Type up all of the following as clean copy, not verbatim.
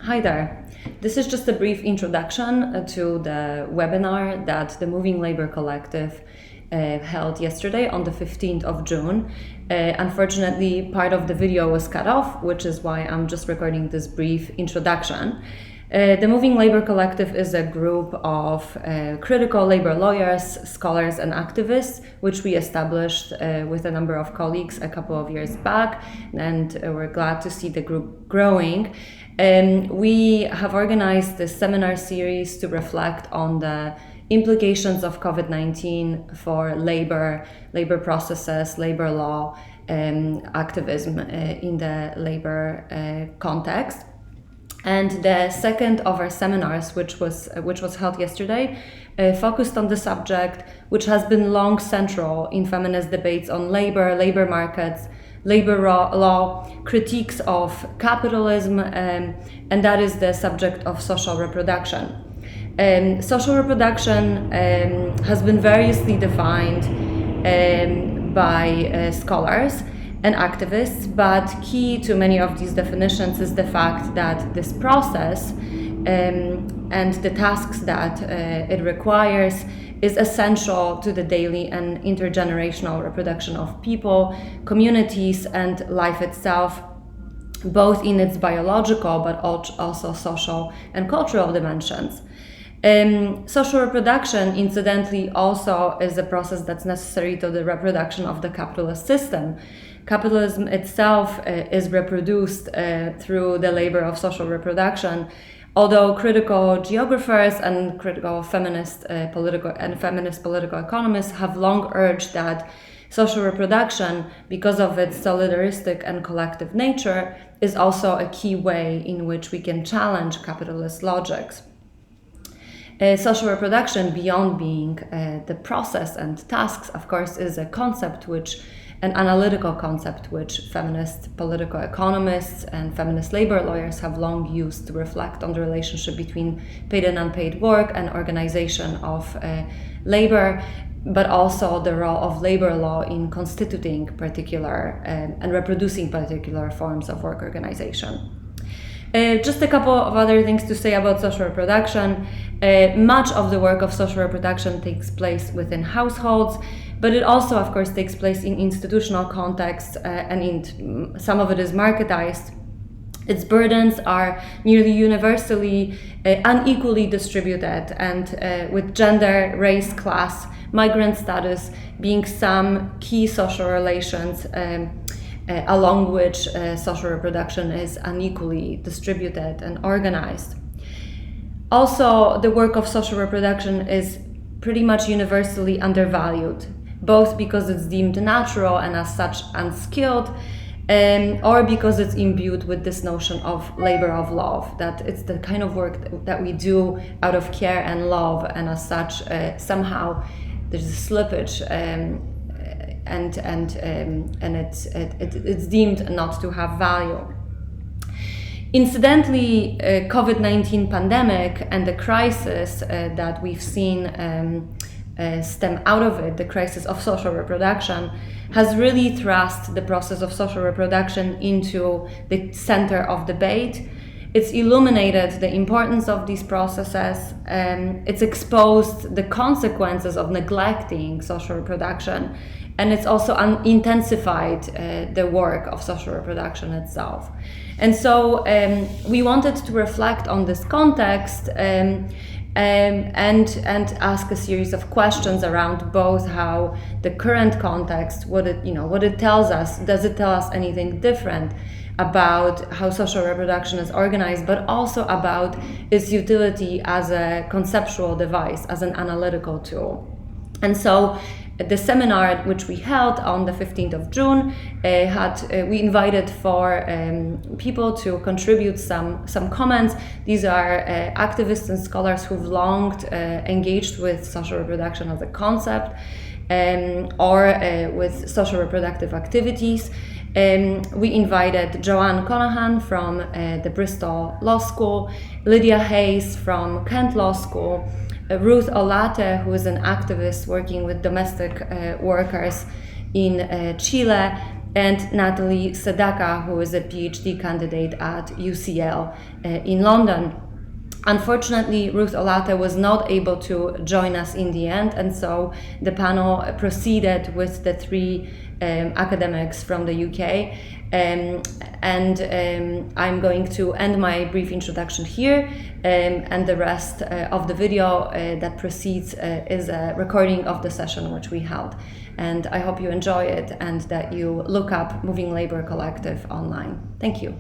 Hi there. This is just a brief introduction to the webinar that the Moving Labour Collective held yesterday on the 15th of June. Unfortunately, part of the video was cut off, which is why I'm just recording this brief introduction. The Moving Labour Collective is a group of critical labour lawyers, scholars and activists, which we established with a number of colleagues a couple of years back, and we're glad to see the group growing. We have organized this seminar series to reflect on the implications of COVID-19 for labor processes, labor law, activism in the labor context. And the second of our seminars, which was held yesterday, focused on the subject, which has been long central in feminist debates on labor markets, labor law, critiques of capitalism, and that is the subject of social reproduction. Social reproduction has been variously defined by scholars and activists, but key to many of these definitions is the fact that this process and the tasks that it requires is essential to the daily and intergenerational reproduction of people, communities, and life itself, both in its biological but also social and cultural dimensions. Social reproduction, incidentally, also is a process that's necessary to the reproduction of the capitalist system. Capitalism itself is reproduced through the labor of social reproduction, although critical geographers and critical feminist political economists have long urged that social reproduction, because of its solidaristic and collective nature, is also a key way in which we can challenge capitalist logics. Social reproduction, beyond being the process and tasks, of course, is a concept an analytical concept which feminist political economists and feminist labor lawyers have long used to reflect on the relationship between paid and unpaid work and organization of labor, but also the role of labor law in constituting particular and reproducing particular forms of work organization. Just a couple of other things to say about social reproduction. Much of the work of social reproduction takes place within households, but it also, of course, takes place in institutional contexts, and some of it is marketized. Its burdens are nearly universally unequally distributed, and with gender, race, class, migrant status being some key social relations along which social reproduction is unequally distributed and organized. Also, the work of social reproduction is pretty much universally undervalued, both because it's deemed natural and as such unskilled, or because it's imbued with this notion of labor of love, that it's the kind of work that we do out of care and love, and as such somehow there's a slippage and it's deemed not to have value. Incidentally, COVID-19 pandemic and the crisis that we've seen stem out of it, the crisis of social reproduction, has really thrust the process of social reproduction into the center of debate. It's illuminated the importance of these processes. It's exposed the consequences of neglecting social reproduction, and it's also intensified the work of social reproduction itself. And so we wanted to reflect on this context and ask a series of questions around both how the current context, what it tells us, does it tell us anything different about how social reproduction is organized, but also about its utility as a conceptual device, as an analytical tool. And so the seminar which we held on the 15th of June we invited for people to contribute some comments. These are activists and scholars who've long engaged with social reproduction as a concept or with social reproductive activities. We invited Joanne Conahan from the Bristol Law School, Lydia Hayes from Kent Law School, Ruth Olate, who is an activist working with domestic workers in Chile, and Natalie Sadaka, who is a PhD candidate at UCL in London. Unfortunately, Ruth Olate was not able to join us in the end, and so the panel proceeded with the three academics from the UK. I'm going to end my brief introduction here, and the rest of the video that proceeds is a recording of the session which we held. And I hope you enjoy it and that you look up Moving Labour Collective online. Thank you.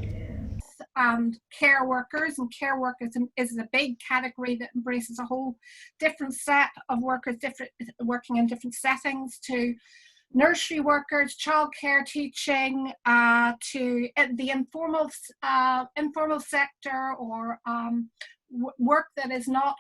And care workers, and care workers is a big category that embraces a whole different set of workers, working in different settings, to nursery workers, childcare teaching, to the informal sector, or work that is not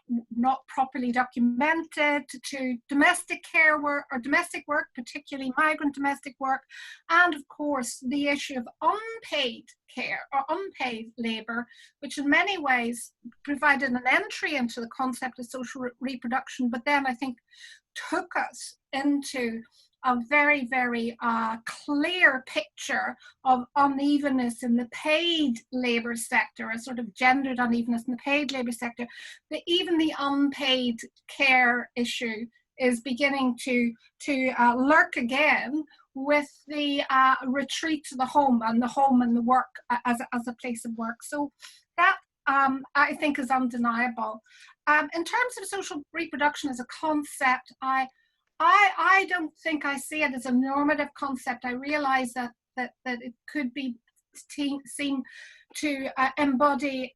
properly documented, to domestic care work or domestic work, particularly migrant domestic work, and of course the issue of unpaid care or unpaid labour, which in many ways provided an entry into the concept of social reproduction, but then I think took us into a very, very clear picture of unevenness in the paid labour sector, a sort of gendered unevenness in the paid labour sector, that even the unpaid care issue is beginning to lurk again with the retreat to the home and the work as a place of work. So that I think is undeniable. In terms of social reproduction as a concept, I don't think I see it as a normative concept. I realize that it could be seen to embody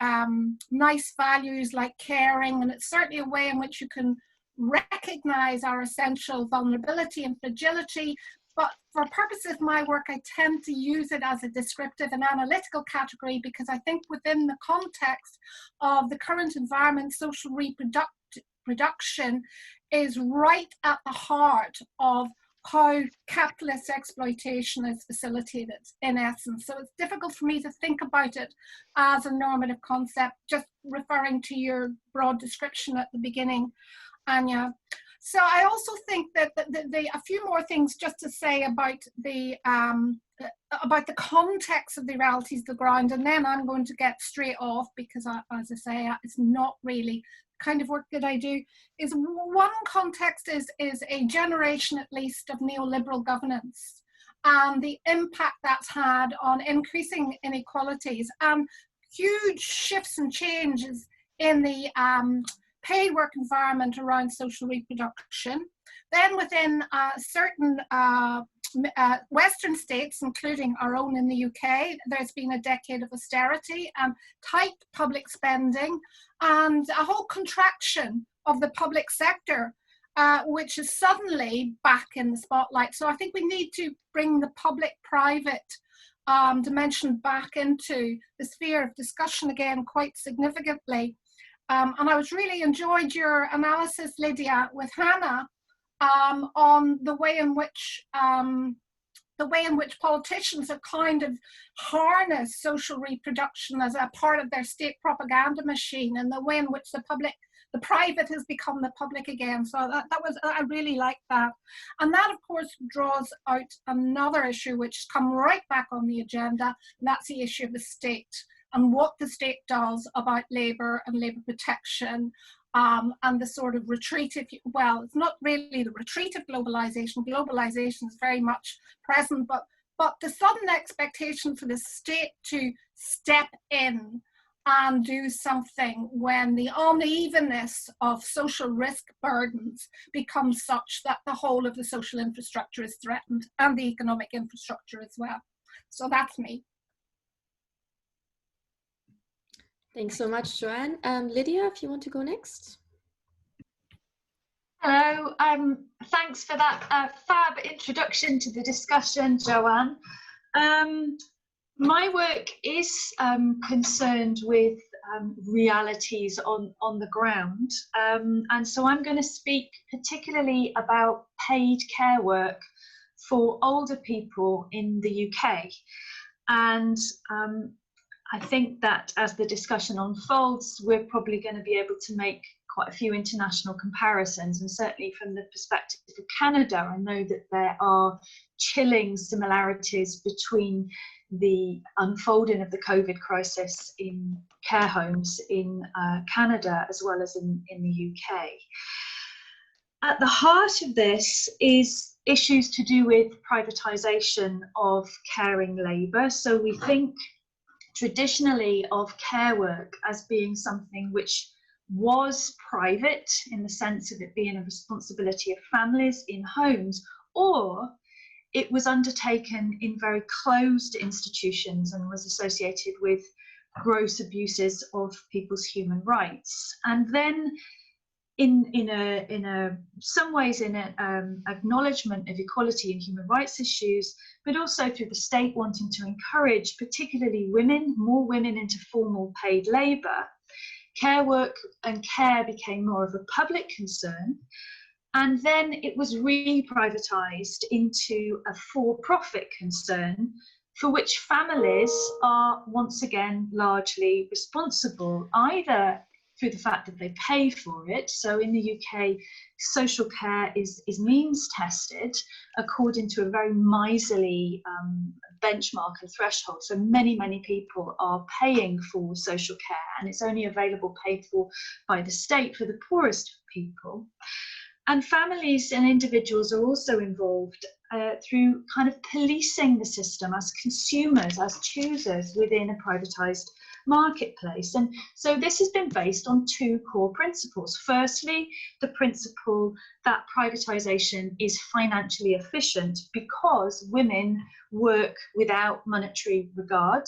nice values like caring, and it's certainly a way in which you can recognize our essential vulnerability and fragility. But for purposes of my work, I tend to use it as a descriptive and analytical category, because I think within the context of the current environment, social reproduction is right at the heart of how capitalist exploitation is facilitated, in essence. So it's difficult for me to think about it as a normative concept, just referring to your broad description at the beginning, Anya. So I also think that a few more things just to say about the context of the realities of the ground, and then I'm going to get straight off, because as I say, it's not really kind of work that I do. Is one context is a generation at least of neoliberal governance and the impact that's had on increasing inequalities and huge shifts and changes in the paid work environment around social reproduction. Then within certain Western states, including our own in the UK, there's been a decade of austerity and tight public spending and a whole contraction of the public sector, which is suddenly back in the spotlight. So I think we need to bring the public-private dimension back into the sphere of discussion again quite significantly. And I was really enjoyed your analysis, Lydia, with Hannah, on the way in which politicians have kind of harnessed social reproduction as a part of their state propaganda machine, and the way in which the private has become the public again. So I really liked that. And that, of course, draws out another issue which has come right back on the agenda, and that's the issue of the state and what the state does about labour and labour protection. And the sort of retreat, well, it's not really the retreat of globalization. Globalization is very much present, but the sudden expectation for the state to step in and do something when the unevenness of social risk burdens becomes such that the whole of the social infrastructure is threatened, and the economic infrastructure as well. So that's me. Thanks so much, Joanne. Lydia, if you want to go next. Hello, thanks for that fab introduction to the discussion, Joanne. My work is concerned with realities on the ground, and so I'm going to speak particularly about paid care work for older people in the UK. And I think that as the discussion unfolds, we're probably going to be able to make quite a few international comparisons, and certainly from the perspective of Canada, I know that there are chilling similarities between the unfolding of the COVID crisis in care homes in Canada as well as in the UK. At the heart of this is issues to do with privatization of caring labour. So we think traditionally of care work as being something which was private in the sense of it being a responsibility of families in homes, or it was undertaken in very closed institutions and was associated with gross abuses of people's human rights. And then in some ways in an acknowledgement of equality and human rights issues, but also through the state wanting to encourage particularly women, more women into formal paid labour, care work and care became more of a public concern. And then it was re-privatised into a for-profit concern for which families are once again largely responsible, either through the fact that they pay for it. So in the UK, social care is means tested according to a very miserly benchmark and threshold. So many people are paying for social care, and it's only available paid for by the state for the poorest people. And families and individuals are also involved through kind of policing the system as consumers, as choosers within a privatised marketplace. And so this has been based on two core principles. Firstly, the principle that privatisation is financially efficient because women work without monetary regard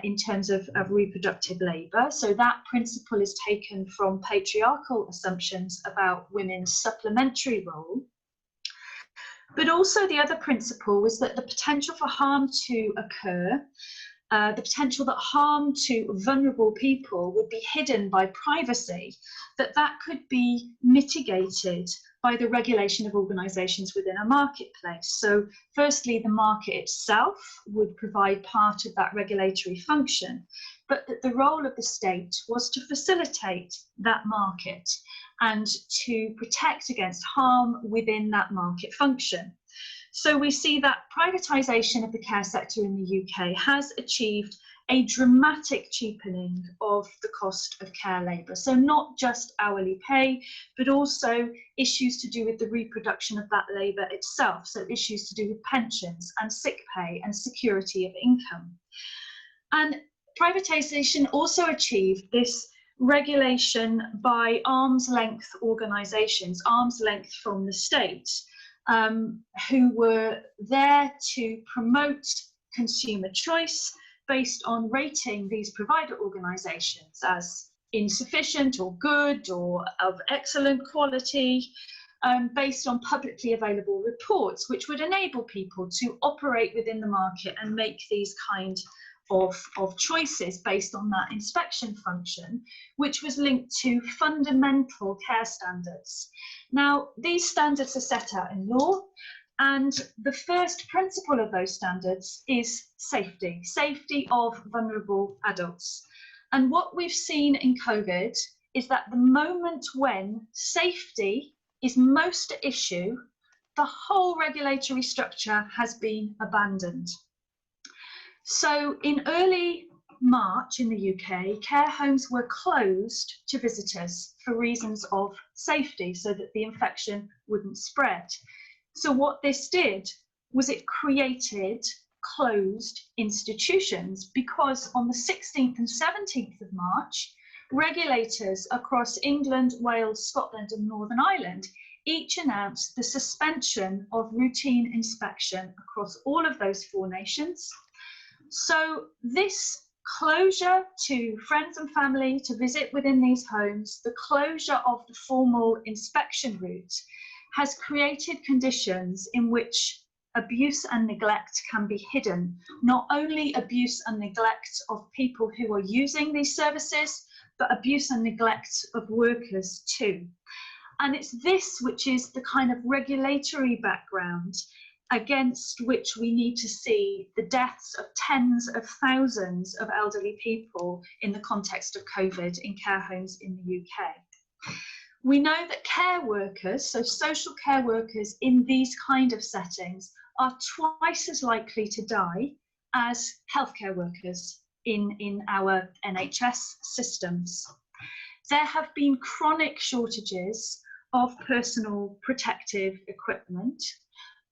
in terms of reproductive labour. So that principle is taken from patriarchal assumptions about women's supplementary role. But also the other principle was that the potential for harm to occur, the potential that harm to vulnerable people would be hidden by privacy, that could be mitigated by the regulation of organisations within a marketplace. So firstly, the market itself would provide part of that regulatory function, but that the role of the state was to facilitate that market and to protect against harm within that market function. So we see that privatisation of the care sector in the UK has achieved a dramatic cheapening of the cost of care labour. So not just hourly pay, but also issues to do with the reproduction of that labour itself. So issues to do with pensions and sick pay and security of income. And privatisation also achieved this regulation by arm's length organisations, arm's length from the state, who were there to promote consumer choice based on rating these provider organisations as insufficient or good or of excellent quality, based on publicly available reports, which would enable people to operate within the market and make these kind of choices based on that inspection function, which was linked to fundamental care standards. Now, these standards are set out in law, and the first principle of those standards is safety, safety of vulnerable adults. And what we've seen in COVID is that the moment when safety is most at issue, the whole regulatory structure has been abandoned. So in early March in the UK, care homes were closed to visitors for reasons of safety so that the infection wouldn't spread. So what this did was it created closed institutions, because on the 16th and 17th of March, regulators across England, Wales, Scotland and Northern Ireland each announced the suspension of routine inspection across all of those four nations. So this closure to friends and family to visit within these homes, the closure of the formal inspection route, has created conditions in which abuse and neglect can be hidden. Not only abuse and neglect of people who are using these services, but abuse and neglect of workers too. And it's this which is the kind of regulatory background against which we need to see the deaths of tens of thousands of elderly people in the context of COVID in care homes in the UK. We know that care workers, so social care workers in these kind of settings, are twice as likely to die as healthcare workers in our NHS systems. There have been chronic shortages of personal protective equipment,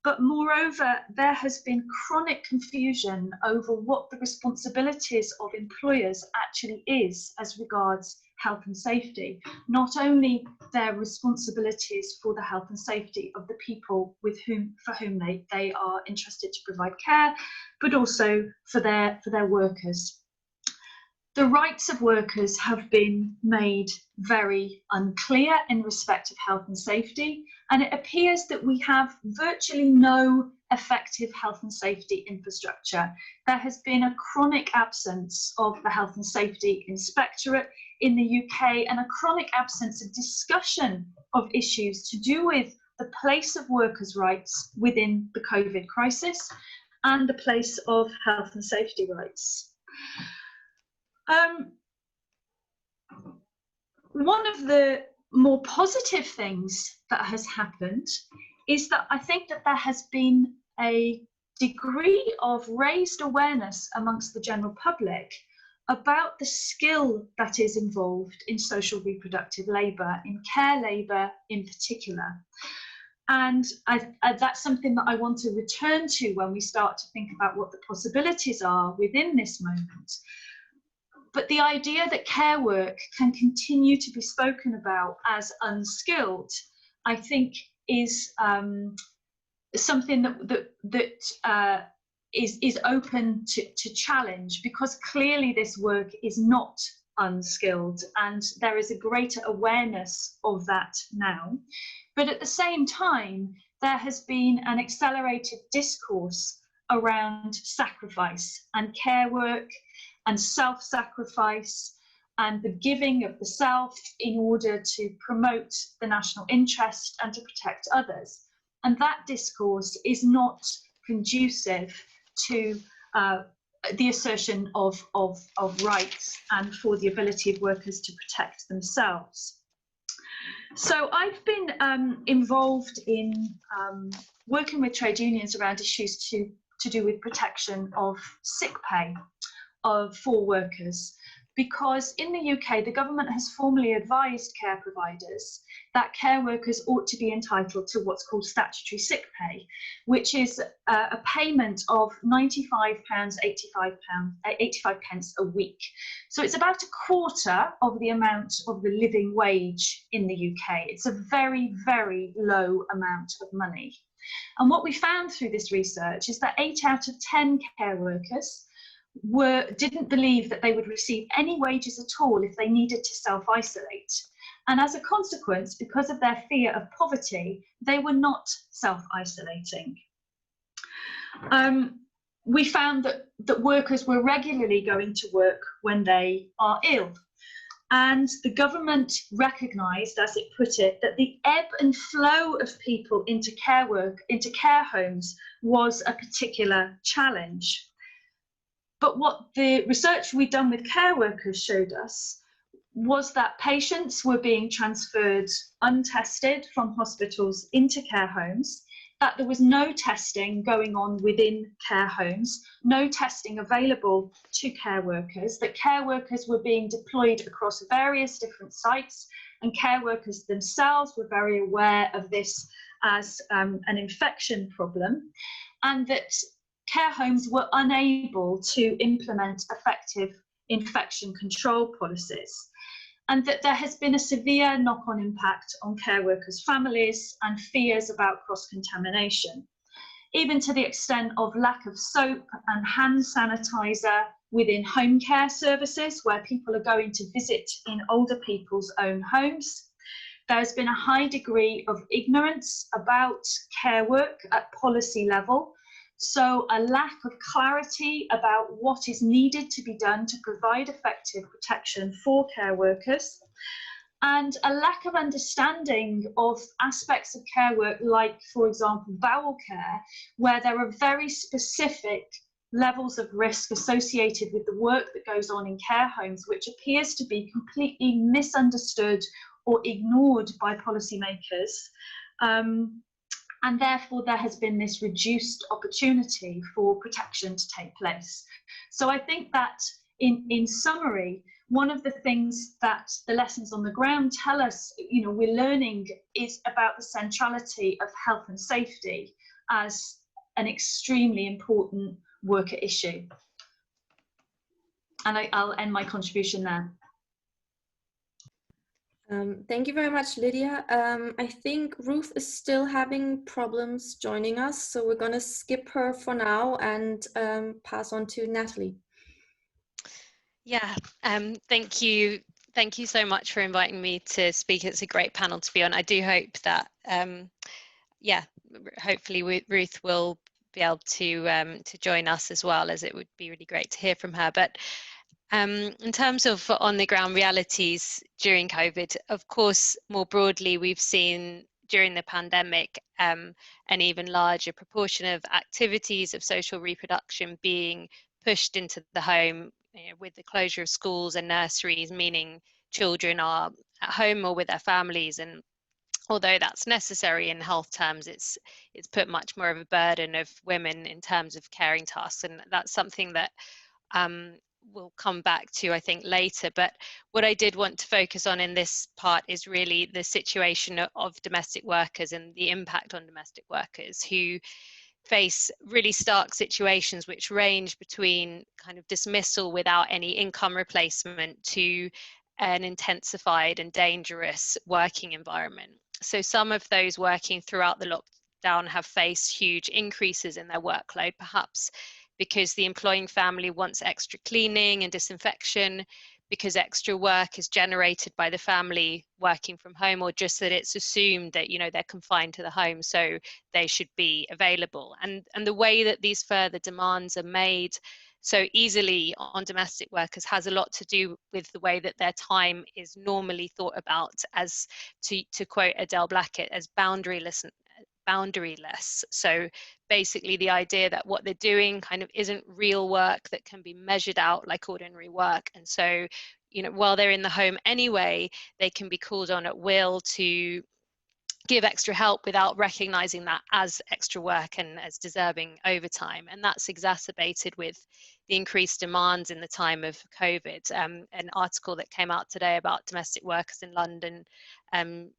but moreover, there has been chronic confusion over what the responsibilities of employers actually is as regards health and safety, not only their responsibilities for the health and safety of the people for whom they are entrusted to provide care, but also for their workers. The rights of workers have been made very unclear in respect of health and safety, and it appears that we have virtually no effective health and safety infrastructure. There has been a chronic absence of the Health and Safety Inspectorate in the UK and a chronic absence of discussion of issues to do with the place of workers' rights within the COVID crisis and the place of health and safety rights. One of the more positive things that has happened is that I think that there has been a degree of raised awareness amongst the general public about the skill that is involved in social reproductive labour, in care labour in particular. And that's something that I want to return to when we start to think about what the possibilities are within this moment. But the idea that care work can continue to be spoken about as unskilled, I think, is something that is open to challenge, because clearly this work is not unskilled and there is a greater awareness of that now. But at the same time, there has been an accelerated discourse around sacrifice and care work and self-sacrifice and the giving of the self in order to promote the national interest and to protect others. And that discourse is not conducive to the assertion of rights and for the ability of workers to protect themselves. So I've been involved in working with trade unions around issues to do with protection of sick pay for workers, because in the UK the government has formally advised care providers that care workers ought to be entitled to what's called statutory sick pay, which is a payment of £95.85 a week. So it's about a quarter of the amount of the living wage in the UK. It's a very, very low amount of money. And what we found through this research is that 8 out of 10 care workers didn't believe that they would receive any wages at all if they needed to self-isolate. And as a consequence, because of their fear of poverty, they were not self-isolating. We found that workers were regularly going to work when they are ill. And the government recognised, as it put it, that the ebb and flow of people into care work, into care homes, was a particular challenge. But what the research we'd done with care workers showed us was that patients were being transferred untested from hospitals into care homes, that there was no testing going on within care homes, no testing available to care workers, that care workers were being deployed across various different sites, and care workers themselves were very aware of this as an infection problem, and that care homes were unable to implement effective infection control policies, and that there has been a severe knock-on impact on care workers' families and fears about cross-contamination, even to the extent of lack of soap and hand sanitizer within home care services where people are going to visit in older people's own homes. There's been a high degree of ignorance about care work at policy level, so a lack of clarity about what is needed to be done to provide effective protection for care workers, and a lack of understanding of aspects of care work like, for example, bowel care, where there are very specific levels of risk associated with the work that goes on in care homes, which appears to be completely misunderstood or ignored by policymakers. And therefore, there has been this reduced opportunity for protection to take place. So I think that in summary, one of the things that the lessons on the ground tell us, we're learning, is about the centrality of health and safety as an extremely important worker issue. And I'll end my contribution there. Thank you very much, Lydia. I think Ruth is still having problems joining us, so we're going to skip her for now and pass on to Natalie. Yeah, thank you. Thank you so much for inviting me to speak. It's a great panel to be on. I do hope that, yeah, hopefully Ruth will be able to join us as well, as it would be really great to hear from her. But in terms of on the ground realities during COVID, of course, more broadly, we've seen during the pandemic an even larger proportion of activities of social reproduction being pushed into the home, with the closure of schools and nurseries, meaning children are at home or with their families. And although that's necessary in health terms, it's put much more of a burden of women in terms of caring tasks, and that's something that we'll come back to, I think, later. But what I did want to focus on in this part is really the situation of domestic workers and the impact on domestic workers who face really stark situations which range between kind of dismissal without any income replacement to an intensified and dangerous working environment. So some of those working throughout the lockdown have faced huge increases in their workload, perhaps because the employing family wants extra cleaning and disinfection, because extra work is generated by the family working from home, or just that it's assumed that they're confined to the home, so they should be available. And the way that these further demands are made so easily on domestic workers has a lot to do with the way that their time is normally thought about as, to quote Adele Blackett, as boundaryless. So basically the idea that what they're doing kind of isn't real work that can be measured out like ordinary work. And so, while they're in the home anyway, they can be called on at will to give extra help without recognizing that as extra work and as deserving overtime. And that's exacerbated with the increased demands in the time of COVID. An article that came out today about domestic workers in London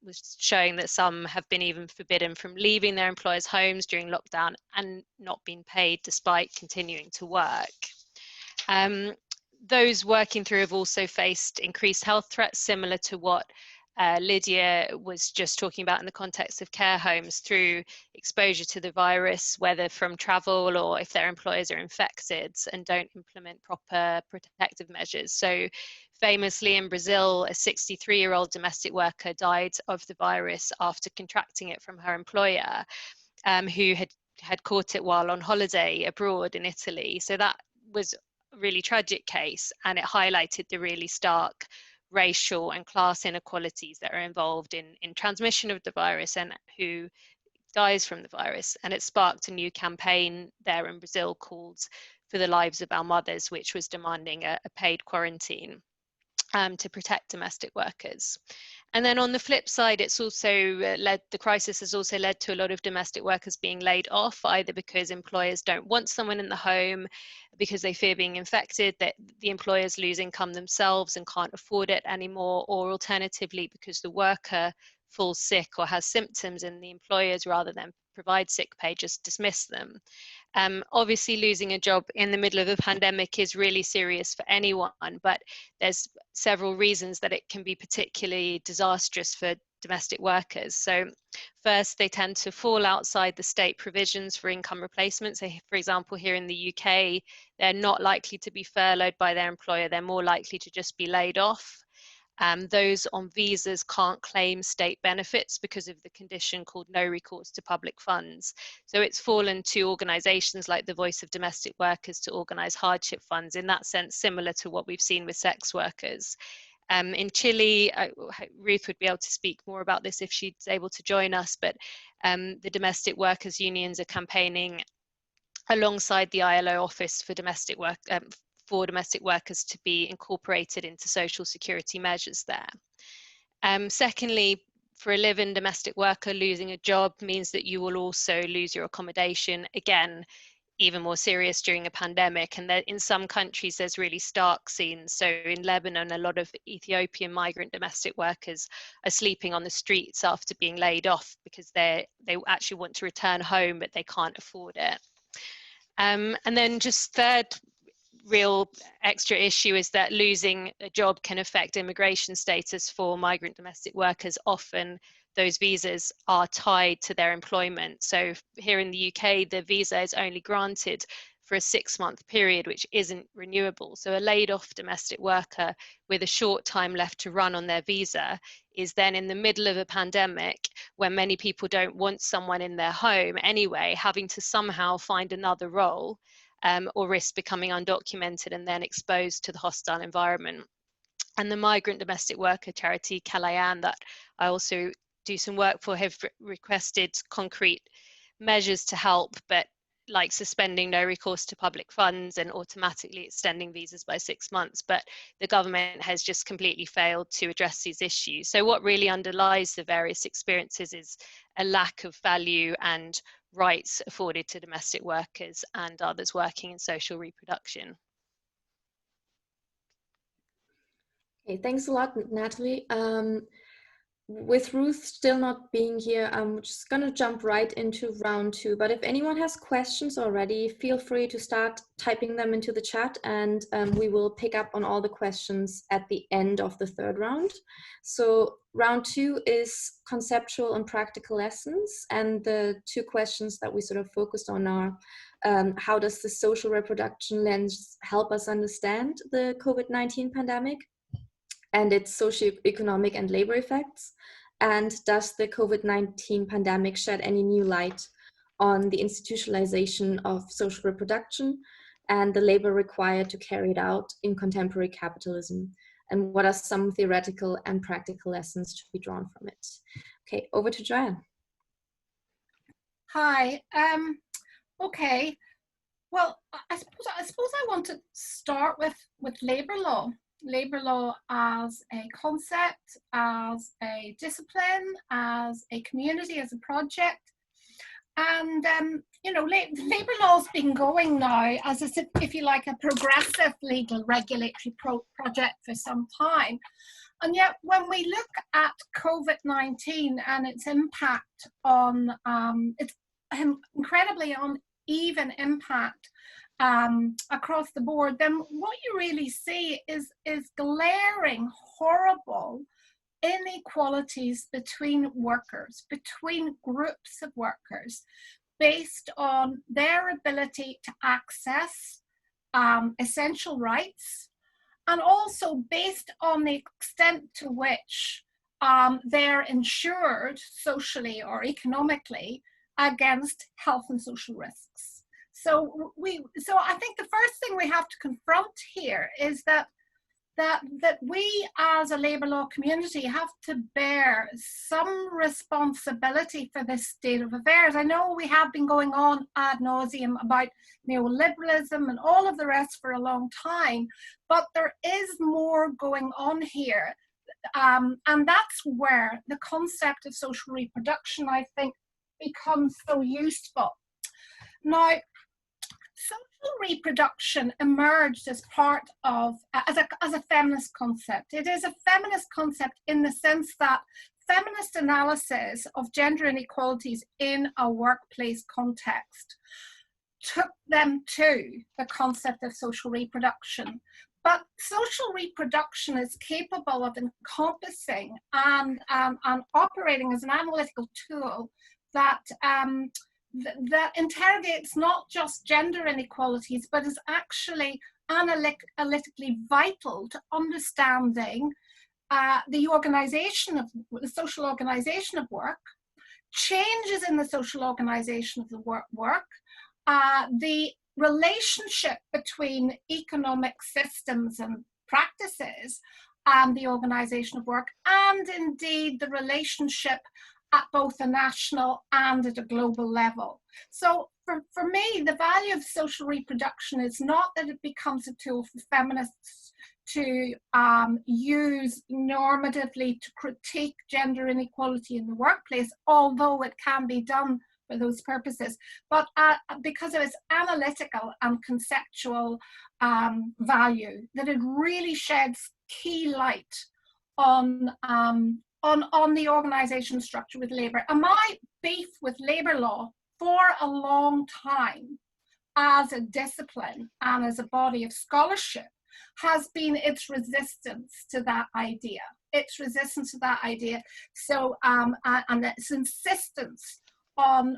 was showing that some have been even forbidden from leaving their employers' homes during lockdown and not being paid despite continuing to work. Those working through have also faced increased health threats, similar to what Lydia was just talking about in the context of care homes, through exposure to the virus, whether from travel or if their employers are infected and don't implement proper protective measures. So famously in Brazil, a 63-year-old domestic worker died of the virus after contracting it from her employer, who had caught it while on holiday abroad in Italy. So that was a really tragic case, and it highlighted the really stark racial and class inequalities that are involved in transmission of the virus and who dies from the virus. And it sparked a new campaign there in Brazil called For the Lives of Our Mothers, which was demanding a paid quarantine to protect domestic workers. And then on the flip side, it's also the crisis has also led to a lot of domestic workers being laid off, either because employers don't want someone in the home, because they fear being infected, that the employers lose income themselves and can't afford it anymore, or alternatively because the worker falls sick or has symptoms and the employers, rather than provide sick pay, just dismiss them. Obviously, losing a job in the middle of a pandemic is really serious for anyone, but there's several reasons that it can be particularly disastrous for domestic workers. So first, they tend to fall outside the state provisions for income replacement. So for example, here in the UK, they're not likely to be furloughed by their employer. They're more likely to just be laid off. Those on visas can't claim state benefits because of the condition called no recourse to public funds. So it's fallen to organisations like the Voice of Domestic Workers to organise hardship funds, in that sense similar to what we've seen with sex workers. In Chile, Ruth would be able to speak more about this if she's able to join us, but the domestic workers unions are campaigning alongside the ILO Office for domestic workers to be incorporated into social security measures there. Secondly, for a live-in domestic worker, losing a job means that you will also lose your accommodation. Again, even more serious during a pandemic. And that in some countries, there's really stark scenes. So in Lebanon, a lot of Ethiopian migrant domestic workers are sleeping on the streets after being laid off because they actually want to return home, but they can't afford it. And then just third real extra issue is that losing a job can affect immigration status for migrant domestic workers. Often those visas are tied to their employment. So here in the UK, the visa is only granted for a 6-month period, which isn't renewable. So a laid off domestic worker with a short time left to run on their visa is then in the middle of a pandemic when many people don't want someone in their home anyway, having to somehow find another role or risk becoming undocumented and then exposed to the hostile environment. And the migrant domestic worker charity Kalayan, that I also do some work for, have requested concrete measures to help, but like suspending no recourse to public funds and automatically extending visas by 6 months. But the government has just completely failed to address these issues. So what really underlies the various experiences is a lack of value and rights afforded to domestic workers and others working in social reproduction. Okay, thanks a lot, Natalie. With Ruth still not being here, I'm just going to jump right into round 2. But if anyone has questions already, feel free to start typing them into the chat, and we will pick up on all the questions at the end of the 3rd round. So round 2 is conceptual and practical lessons. And the 2 questions that we sort of focused on are, how does the social reproduction lens help us understand the COVID-19 pandemic and its socioeconomic and labor effects? And does the COVID-19 pandemic shed any new light on the institutionalization of social reproduction and the labor required to carry it out in contemporary capitalism? And what are some theoretical and practical lessons to be drawn from it? Okay, over to Joanne. Hi. Okay. Well, I suppose I want to start with labor law. Labor law as a concept, as a discipline, as a community, as a project. And, you know, labor law's been going now as, if you like, a progressive legal regulatory project for some time. And yet, when we look at COVID-19 and its impact on, its incredibly uneven impact across the board, then what you really see is glaring, horrible inequalities between workers, between groups of workers, based on their ability to access essential rights, and also based on the extent to which they're insured socially or economically against health and social risks. So I think the first thing we have to confront here is that we as a labour law community have to bear some responsibility for this state of affairs. I know we have been going on ad nauseum about neoliberalism and all of the rest for a long time, but there is more going on here. And that's where the concept of social reproduction, I think, becomes so useful. Now, social reproduction emerged as part of, as a feminist concept. It is a feminist concept in the sense that feminist analysis of gender inequalities in a workplace context took them to the concept of social reproduction. But social reproduction is capable of encompassing and operating as an analytical tool that that interrogates not just gender inequalities, but is actually analytically vital to understanding the organization of the social organization of work, changes in the social organization of the work, the relationship between economic systems and practices and the organization of work, and indeed the relationship at both a national and at a global level. So for me, the value of social reproduction is not that it becomes a tool for feminists to use normatively to critique gender inequality in the workplace, although it can be done for those purposes, but because of its analytical and conceptual value, that it really sheds key light on the organisation structure with labour. And my beef with labour law for a long time as a discipline and as a body of scholarship has been its resistance to that idea. Its resistance to that idea. So, and its insistence on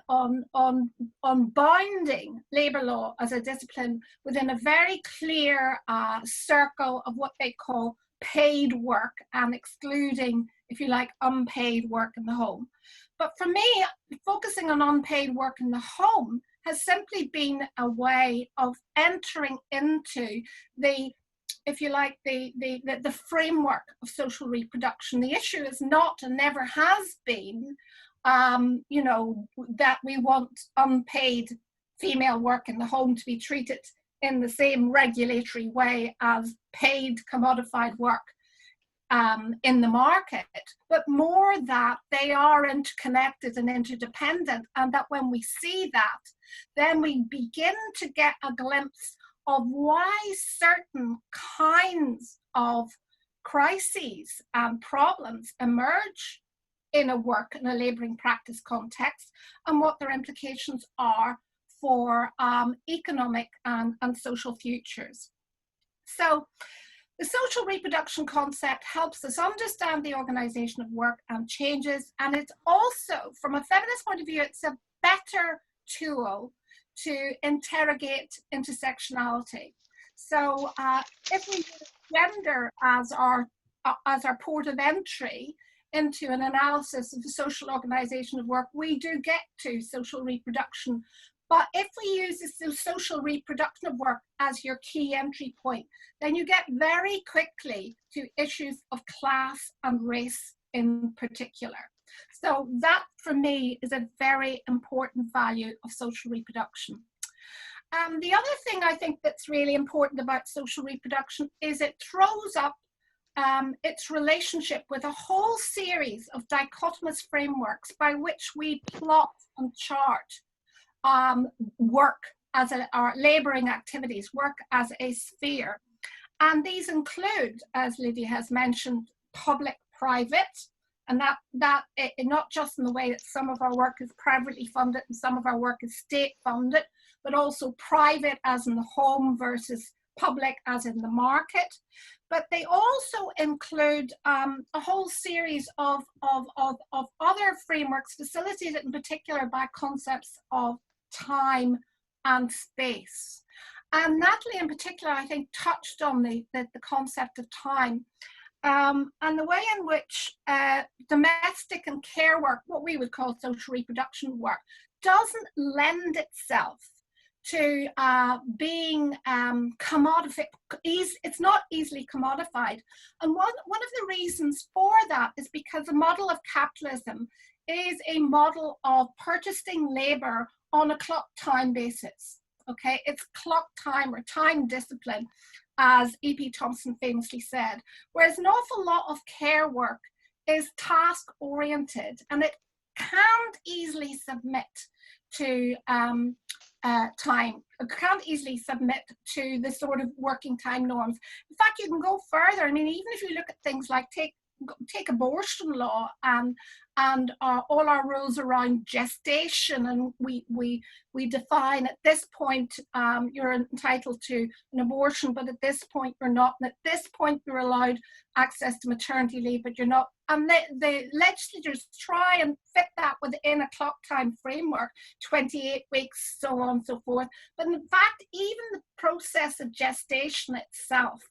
bounding labour law as a discipline within a very clear circle of what they call paid work and excluding, if you like, unpaid work in the home. But for me, focusing on unpaid work in the home has simply been a way of entering into the, if you like, the framework of social reproduction. The issue is not and never has been, you know, that we want unpaid female work in the home to be treated in the same regulatory way as paid commodified work in the market, but more that they are interconnected and interdependent, and that when we see that, then we begin to get a glimpse of why certain kinds of crises and problems emerge in a work, in a labouring practice context, and what their implications are for economic and social futures. So the social reproduction concept helps us understand the organisation of work and changes, and it's also, from a feminist point of view, it's a better tool to interrogate intersectionality. So if we use gender as our port of entry into an analysis of the social organisation of work, we do get to social reproduction. But if we use the social reproduction of work as your key entry point, then you get very quickly to issues of class and race in particular. So that, for me, is a very important value of social reproduction. The other thing I think that's really important about social reproduction is it throws up its relationship with a whole series of dichotomous frameworks by which we plot and chart work as our labouring activities, work as a sphere. And these include, as Lydia has mentioned, public, private, and that not just in the way that some of our work is privately funded and some of our work is state funded, but also private as in the home versus public as in the market. But they also include a whole series of other frameworks facilitated in particular by concepts of time and space. And Natalie in particular, I think, touched on the concept of time and the way in which domestic and care work, what we would call social reproduction work, doesn't lend itself to being commodified. It's not easily commodified. And one of the reasons for that is because the model of capitalism is a model of purchasing labour on a clock time basis. Okay, it's clock time or time discipline, as E.P. Thompson famously said, whereas an awful lot of care work is task oriented and it can't easily submit to time. It can't easily submit to the sort of working time norms. In fact, you can go further. I mean, even if you look at things like take abortion law and all our rules around gestation, and we define at this point you're entitled to an abortion, but at this point you're not, and at this point you're allowed access to maternity leave, but you're not. And the legislators try and fit that within a clock time framework, 28 weeks, so on and so forth. But in fact, even the process of gestation itself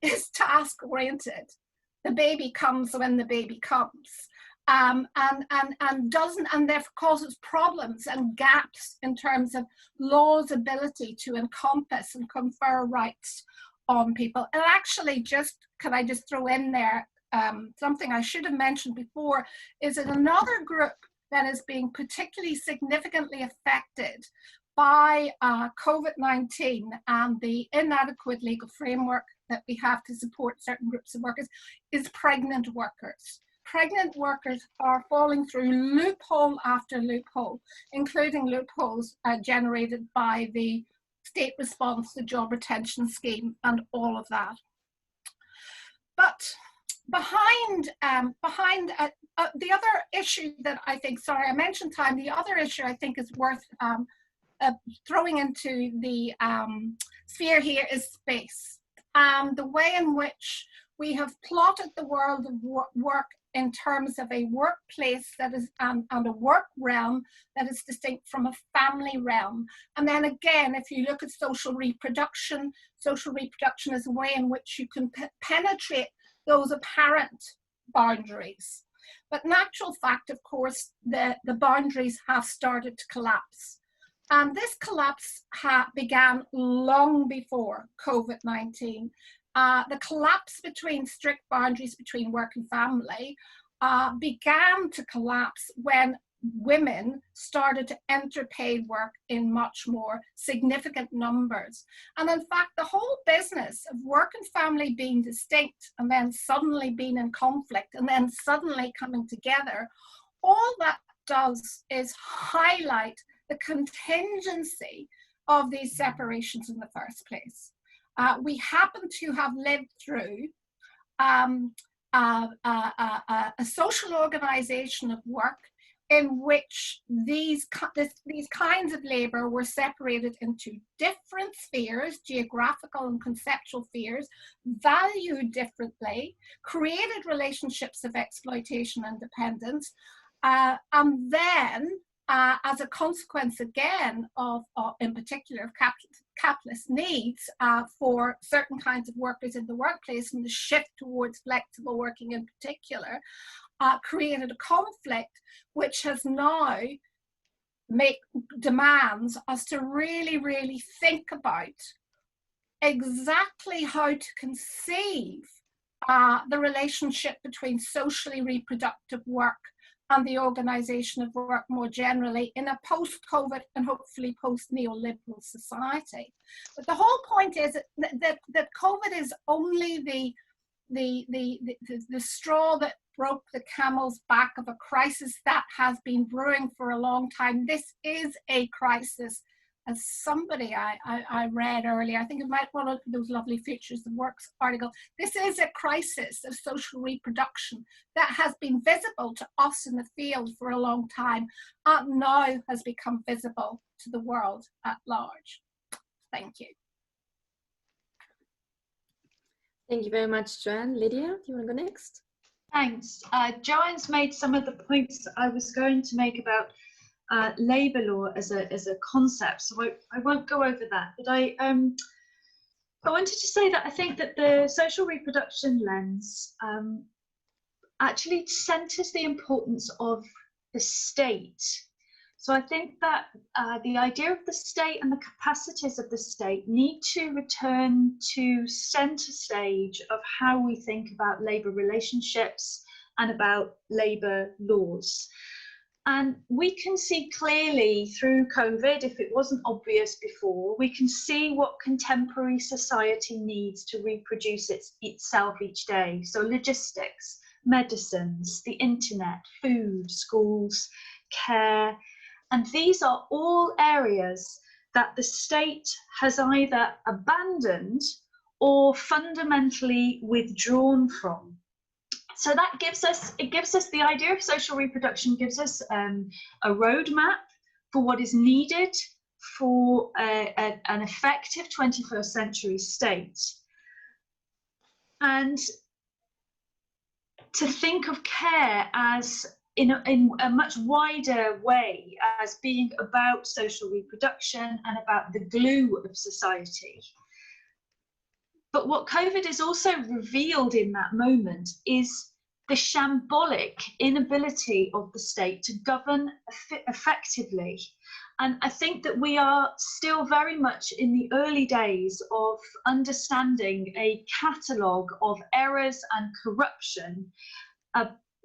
is task oriented. The baby comes when the baby comes, and therefore causes problems and gaps in terms of law's ability to encompass and confer rights on people. And actually, can I just throw in there something I should have mentioned before, is that another group that is being particularly significantly affected by COVID-19 and the inadequate legal framework that we have to support certain groups of workers is pregnant workers. Pregnant workers are falling through loophole after loophole, including loopholes generated by the state response, the job retention scheme, and all of that. But behind the other issue that I think, sorry, I mentioned time, the other issue I think is worth throwing into the sphere here is space. The way in which we have plotted the world of work in terms of a workplace that is and a work realm that is distinct from a family realm. And then again, if you look at social reproduction is a way in which you can penetrate those apparent boundaries. But in actual fact, of course, the boundaries have started to collapse. And this collapse began long before COVID-19. The collapse between strict boundaries between work and family began to collapse when women started to enter paid work in much more significant numbers. And in fact, the whole business of work and family being distinct and then suddenly being in conflict and then suddenly coming together, all that does is highlight the contingency of these separations in the first place. We happen to have lived through a social organization of work in which these kinds of labor were separated into different spheres, geographical and conceptual spheres, valued differently, created relationships of exploitation and dependence, and then as a consequence again of in particular of capitalist needs for certain kinds of workers in the workplace and the shift towards flexible working in particular, created a conflict which has now made demands us to really, really think about exactly how to conceive the relationship between socially reproductive work and the organization of work more generally in a post-COVID and hopefully post-neoliberal society. But the whole point is that COVID is only the straw that broke the camel's back of a crisis that has been brewing for a long time. This is a crisis. As somebody I read earlier, I think it might one of those lovely Futures of Works article, this is a crisis of social reproduction that has been visible to us in the field for a long time and now has become visible to the world at large. Thank you. Thank you very much, Joanne. Lydia, do you want to go next? Thanks. Joanne's made some of the points I was going to make about labour law as a concept, so I won't go over that. But I wanted to say that I think that the social reproduction lens actually centres the importance of the state. So I think that the idea of the state and the capacities of the state need to return to centre stage of how we think about labour relationships and about labour laws. And we can see clearly through COVID, if it wasn't obvious before, we can see what contemporary society needs to reproduce itself each day. So logistics, medicines, the internet, food, schools, care. And these are all areas that the state has either abandoned or fundamentally withdrawn from. So that gives us the idea of social reproduction, gives us a roadmap for what is needed for an effective 21st century state. And to think of care as in a much wider way as being about social reproduction and about the glue of society. But what COVID has also revealed in that moment is the shambolic inability of the state to govern effectively. And I think that we are still very much in the early days of understanding a catalogue of errors and corruption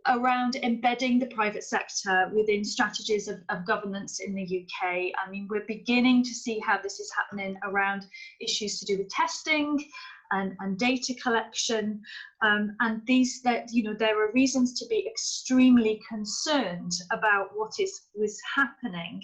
around embedding the private sector within strategies of governance in the UK. I mean, we're beginning to see how this is happening around issues to do with testing, and data collection, and these, that, you know, there are reasons to be extremely concerned about what was happening.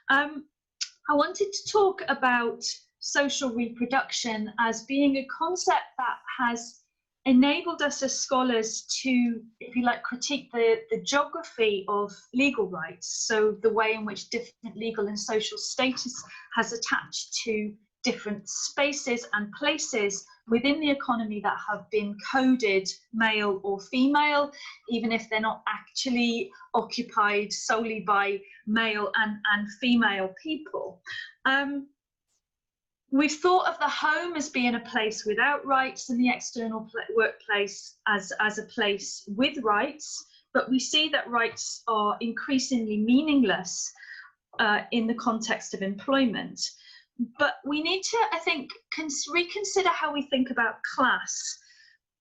I wanted to talk about social reproduction as being a concept that has enabled us as scholars to, if you like, critique the geography of legal rights. So the way in which different legal and social status has attached to different spaces and places within the economy that have been coded male or female, even if they're not actually occupied solely by male and female people. We've thought of the home as being a place without rights and the external workplace as a place with rights, but we see that rights are increasingly meaningless in the context of employment. But we need to, I think, reconsider how we think about class.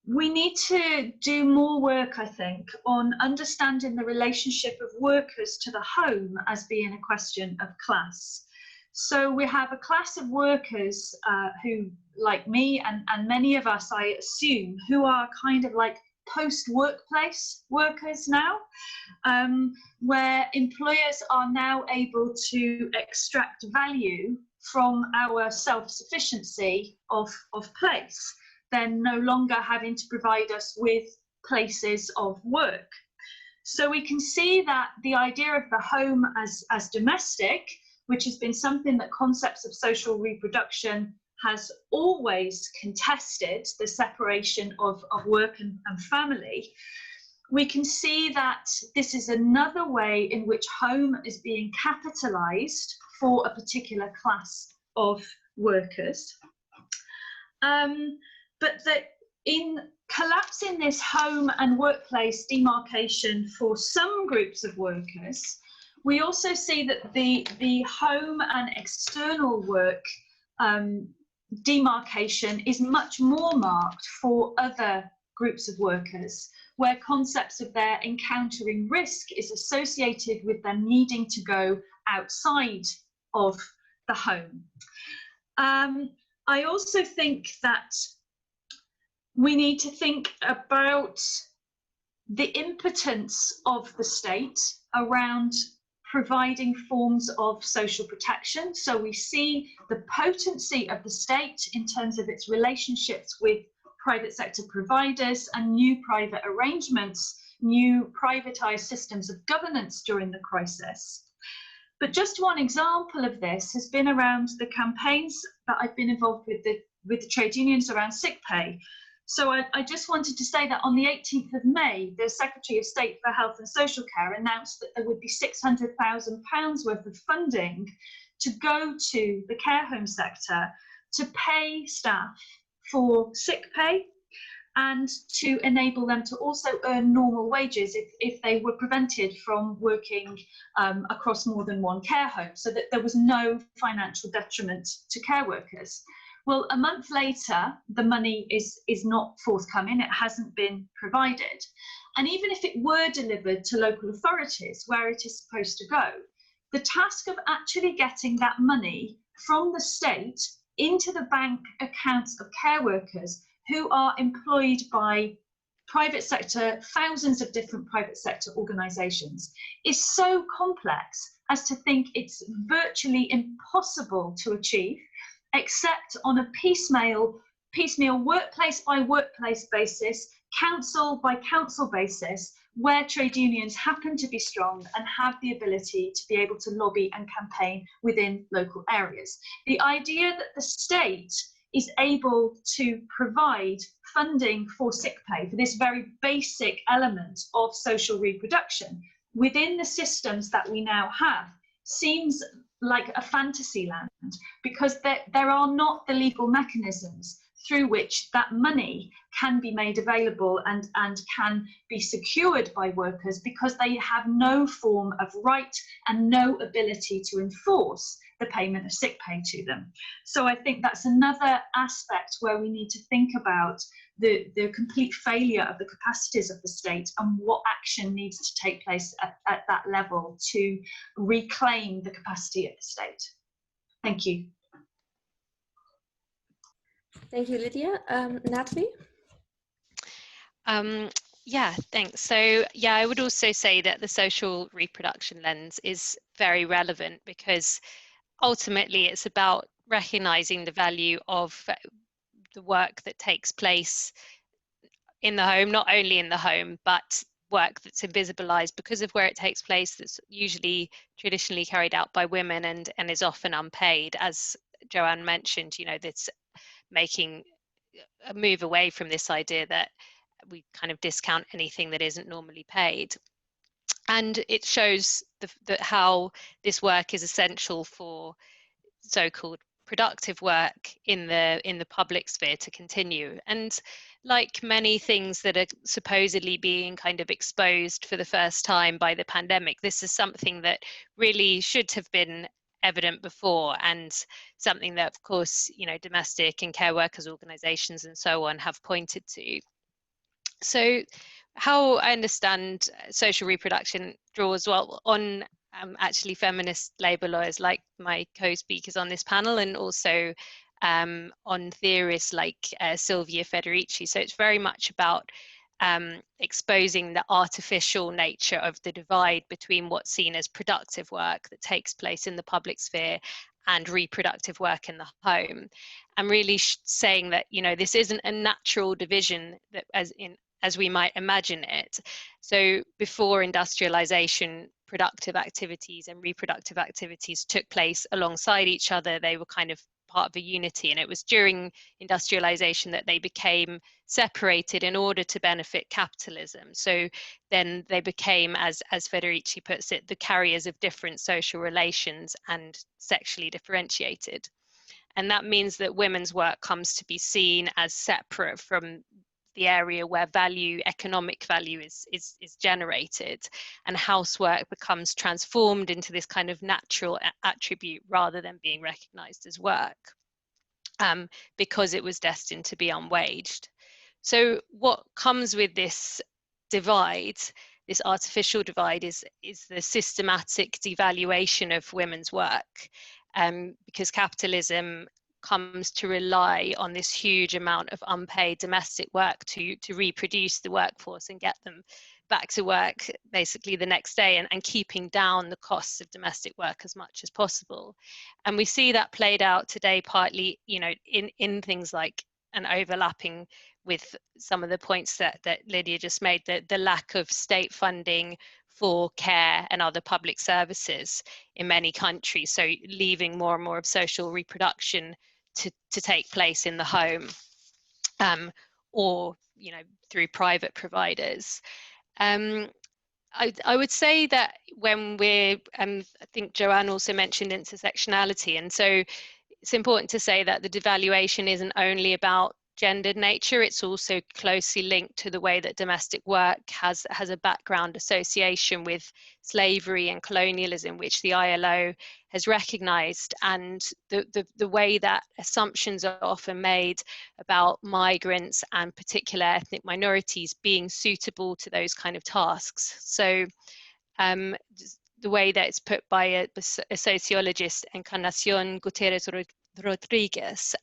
We need to do more work, I think, on understanding the relationship of workers to the home as being a question of class. So we have a class of workers who, like me and many of us, I assume, who are kind of like post-workplace workers now, where employers are now able to extract value from our self-sufficiency of place. They're no longer having to provide us with places of work. So we can see that the idea of the home as domestic, which has been something that concepts of social reproduction has always contested, the separation of work and family. We can see that this is another way in which home is being capitalized for a particular class of workers. But that in collapsing this home and workplace demarcation for some groups of workers, we also see that the home and external work demarcation is much more marked for other groups of workers, where concepts of their encountering risk is associated with them needing to go outside of the home. I also think that we need to think about the impotence of the state around providing forms of social protection. So we see the potency of the state in terms of its relationships with private sector providers and new private arrangements, new privatized systems of governance during the crisis. But just one example of this has been around the campaigns that I've been involved with the trade unions around sick pay. So I just wanted to say that on the 18th of May, the Secretary of State for Health and Social Care announced that there would be £600,000 worth of funding to go to the care home sector to pay staff for sick pay and to enable them to also earn normal wages if they were prevented from working across more than one care home, so that there was no financial detriment to care workers. Well, a month later, the money is not forthcoming, it hasn't been provided. And even if it were delivered to local authorities where it is supposed to go, the task of actually getting that money from the state into the bank accounts of care workers who are employed by private sector, thousands of different private sector organisations, is so complex as to think it's virtually impossible to achieve, except on a piecemeal workplace by workplace basis, council by council basis, where trade unions happen to be strong and have the ability to be able to lobby and campaign within local areas. The idea that the state is able to provide funding for sick pay, for this very basic element of social reproduction within the systems that we now have, seems like a fantasy land, because there are not the legal mechanisms through which that money can be made available and can be secured by workers, because they have no form of right and no ability to enforce the payment of sick pay to them. So I think that's another aspect where we need to think about the complete failure of the capacities of the state and what action needs to take place at that level to reclaim the capacity of the state. Thank you. Thank you, Lydia. Natalie? Yeah, thanks. So yeah, I would also say that the social reproduction lens is very relevant because ultimately it's about recognizing the value of the work that takes place in the home, not only in the home, but work that's invisibilized because of where it takes place, that's usually traditionally carried out by women and is often unpaid. As Joanne mentioned, you know, that's making a move away from this idea that we kind of discount anything that isn't normally paid. And it shows how this work is essential for so-called productive work in the public sphere to continue. And like many things that are supposedly being kind of exposed for the first time by the pandemic, this is something that really should have been evident before, and something that, of course, you know, domestic and care workers organizations and so on have pointed to. So how I understand social reproduction draws well on actually feminist labour lawyers like my co-speakers on this panel, and also on theorists like Silvia Federici. So it's very much about exposing the artificial nature of the divide between what's seen as productive work that takes place in the public sphere and reproductive work in the home, and really saying that, you know, this isn't a natural division that as we might imagine it. So before industrialization, productive activities and reproductive activities took place alongside each other. They were kind of part of a unity, and it was during industrialization that they became separated in order to benefit capitalism. So then they became, as Federici puts it, the carriers of different social relations and sexually differentiated. And that means that women's work comes to be seen as separate from the area where value, economic value is generated, and housework becomes transformed into this kind of natural attribute rather than being recognized as work, because it was destined to be unwaged. So what comes with this divide, this artificial divide, is the systematic devaluation of women's work, because capitalism comes to rely on this huge amount of unpaid domestic work to reproduce the workforce and get them back to work basically the next day, and keeping down the costs of domestic work as much as possible. And we see that played out today partly, you know, in things like, and overlapping with some of the points that Lydia just made, the lack of state funding for care and other public services in many countries, so leaving more and more of social reproduction to take place in the home, or, you know, through private providers. I would say that when we're, I think Joanne also mentioned intersectionality, and so it's important to say that the devaluation isn't only about gendered nature, it's also closely linked to the way that domestic work has a background association with slavery and colonialism, which the ILO has recognized, and the way that assumptions are often made about migrants and particular ethnic minorities being suitable to those kind of tasks. So the way that it's put by a sociologist, Encarnacion Gutierrez Rodriguez,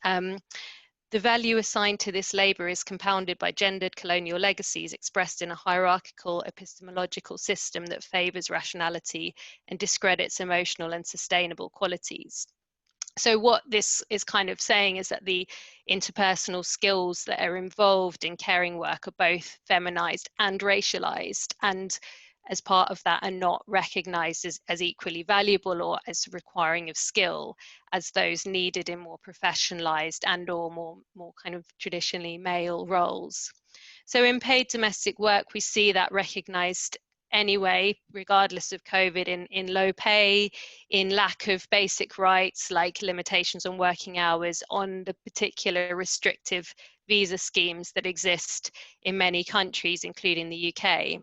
the value assigned to this labor is compounded by gendered colonial legacies expressed in a hierarchical epistemological system that favors rationality and discredits emotional and sustainable qualities. So what this is kind of saying is that the interpersonal skills that are involved in caring work are both feminized and racialized, and as part of that are not recognized as equally valuable or as requiring of skill as those needed in more professionalized and or more kind of traditionally male roles. So in paid domestic work, we see that recognized anyway, regardless of COVID, in low pay, in lack of basic rights like limitations on working hours, on the particular restrictive visa schemes that exist in many countries, including the UK.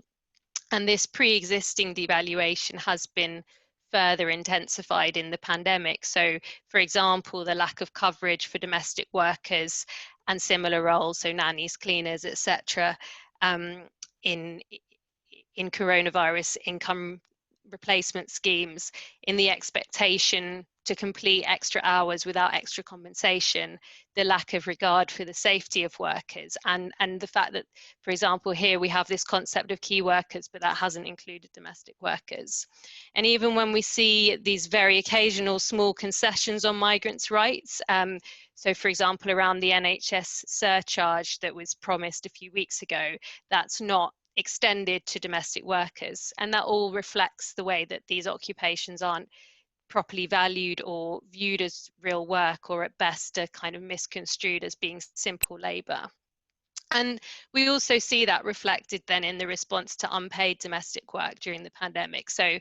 And this pre-existing devaluation has been further intensified in the pandemic. So, for example, the lack of coverage for domestic workers and similar roles, so nannies, cleaners, etc., in coronavirus income replacement schemes in the expectation to complete extra hours without extra compensation, the lack of regard for the safety of workers, and the fact that, for example, here we have this concept of key workers, but that hasn't included domestic workers. And even when we see these very occasional small concessions on migrants' rights, so for example, around the NHS surcharge that was promised a few weeks ago, that's not extended to domestic workers, and that all reflects the way that these occupations aren't properly valued or viewed as real work, or at best are kind of misconstrued as being simple labour. And we also see that reflected then in the response to unpaid domestic work during the pandemic. So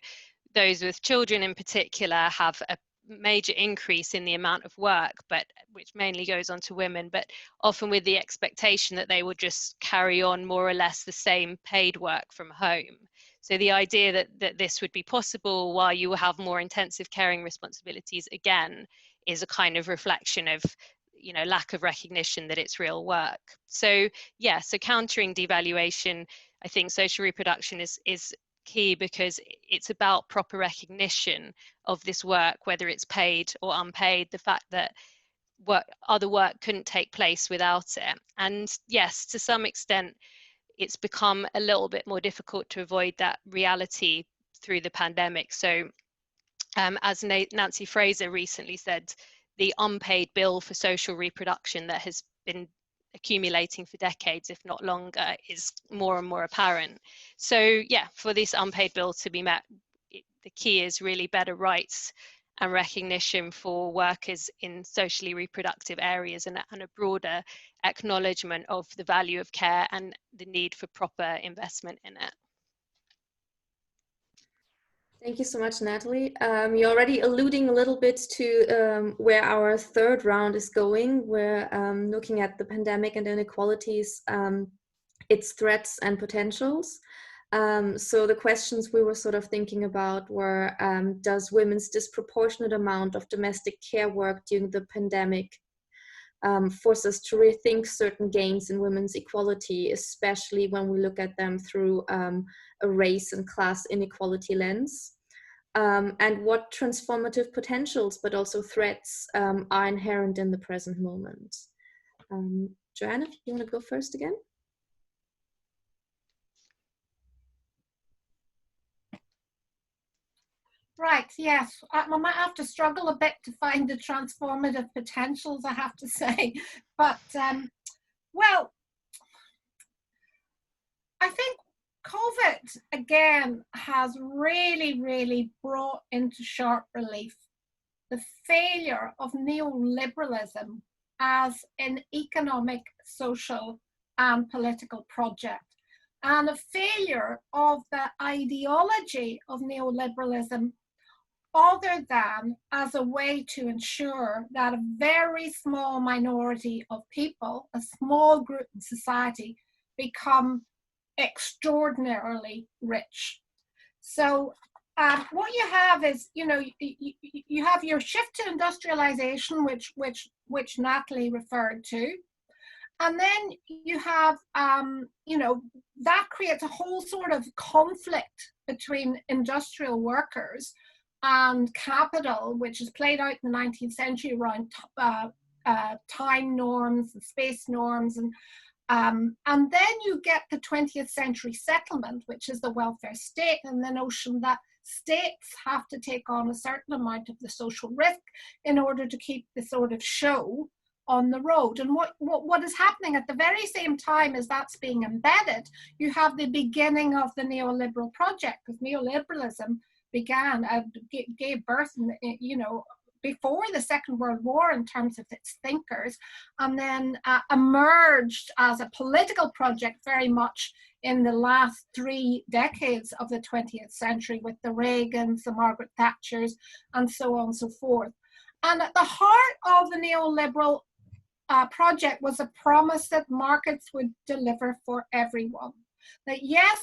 those with children in particular have a major increase in the amount of work, but which mainly goes on to women, but often with the expectation that they will just carry on more or less the same paid work from home. So the idea that this would be possible while you have more intensive caring responsibilities, again, is a kind of reflection of, you know, lack of recognition that it's real work. So yeah, so countering devaluation, I think social reproduction is key, because it's about proper recognition of this work, whether it's paid or unpaid, the fact that other work couldn't take place without it. And yes, to some extent, it's become a little bit more difficult to avoid that reality through the pandemic. So as Nancy Fraser recently said, the unpaid bill for social reproduction that has been accumulating for decades, if not longer, is more and more apparent. So yeah, for this unpaid bill to be met, the key is really better rights and recognition for workers in socially reproductive areas, and a broader acknowledgement of the value of care and the need for proper investment in it. Thank you so much, Natalie. You're already alluding a little bit to where our third round is going. We're looking at the pandemic and inequalities, its threats and potentials. So the questions we were sort of thinking about were, does women's disproportionate amount of domestic care work during the pandemic force us to rethink certain gains in women's equality, especially when we look at them through a race and class inequality lens? And what transformative potentials, but also threats, are inherent in the present moment? Joanna, if you want to go first again? Right, yes. I might have to struggle a bit to find the transformative potentials, I have to say. But, well, I think COVID, again, has really brought into sharp relief the failure of neoliberalism as an economic, social, and political project, and a failure of the ideology of neoliberalism other than as a way to ensure that a very small minority of people, a small group in society, become extraordinarily rich. So what you have is, you know, you have your shift to industrialization, which Natalie referred to, and then you have, you know, that creates a whole sort of conflict between industrial workers and capital, which is played out in the 19th century around time norms and space norms, and then you get the 20th century settlement, which is the welfare state, and the notion that states have to take on a certain amount of the social risk in order to keep the sort of show on the road. And what is happening at the very same time as that's being embedded, you have the beginning of the neoliberal project, because neoliberalism began, gave birth, you know, before the Second World War in terms of its thinkers, and then emerged as a political project very much in the last 3 decades of the 20th century with the Reagans, the Margaret Thatchers, and so on and so forth. And at the heart of the neoliberal project was a promise that markets would deliver for everyone. That yes,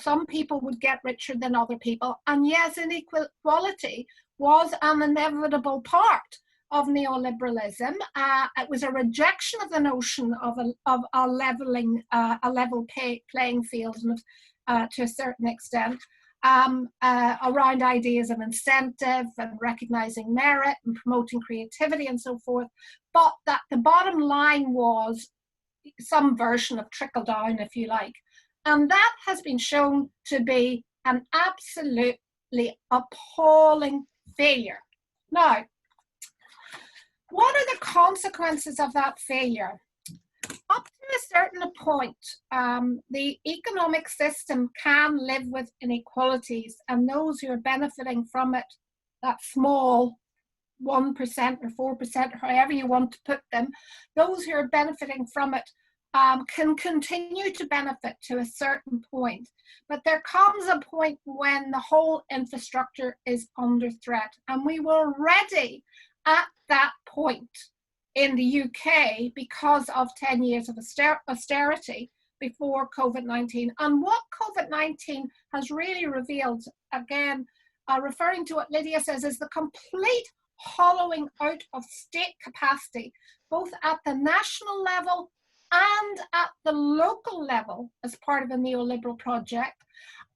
some people would get richer than other people, and yes, inequality was an inevitable part of neoliberalism. It was a rejection of the notion of a level playing field, to a certain extent. around ideas of incentive and recognizing merit and promoting creativity and so forth, but that the bottom line was some version of trickle down, if you like. And that has been shown to be an absolutely appalling failure. Now, what are the consequences of that failure? Up to a certain point, the economic system can live with inequalities, and those who are benefiting from it, that small 1% or 4%, however you want to put them, those who are benefiting from it can continue to benefit to a certain point. But there comes a point when the whole infrastructure is under threat, and we were already at that point in the UK because of 10 years of austerity before COVID-19. And what COVID-19 has really revealed, again, referring to what Lydia says, is the complete hollowing out of state capacity, both at the national level and at the local level as part of a neoliberal project.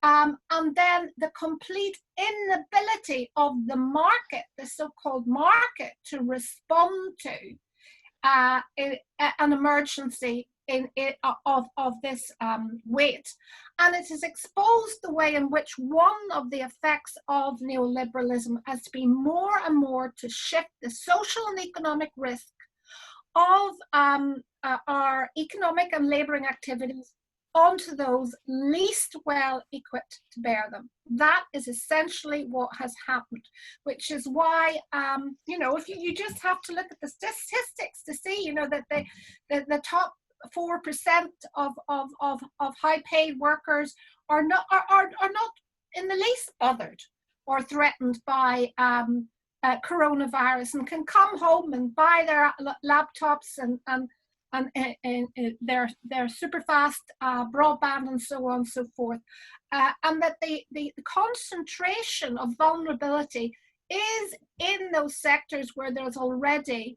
And then the complete inability of the market, the so-called market, to respond to an emergency of this weight. And it has exposed the way in which one of the effects of neoliberalism has been more and more to shift the social and economic risk of our economic and labouring activities onto those least well equipped to bear them. That is essentially what has happened, which is why, you know, if you just have to look at the statistics to see, you know, that the top 4% of high paid workers are not in the least bothered or threatened by coronavirus, and can come home and buy their laptops and their super fast broadband and so on and so forth, and that the concentration of vulnerability is in those sectors where there's already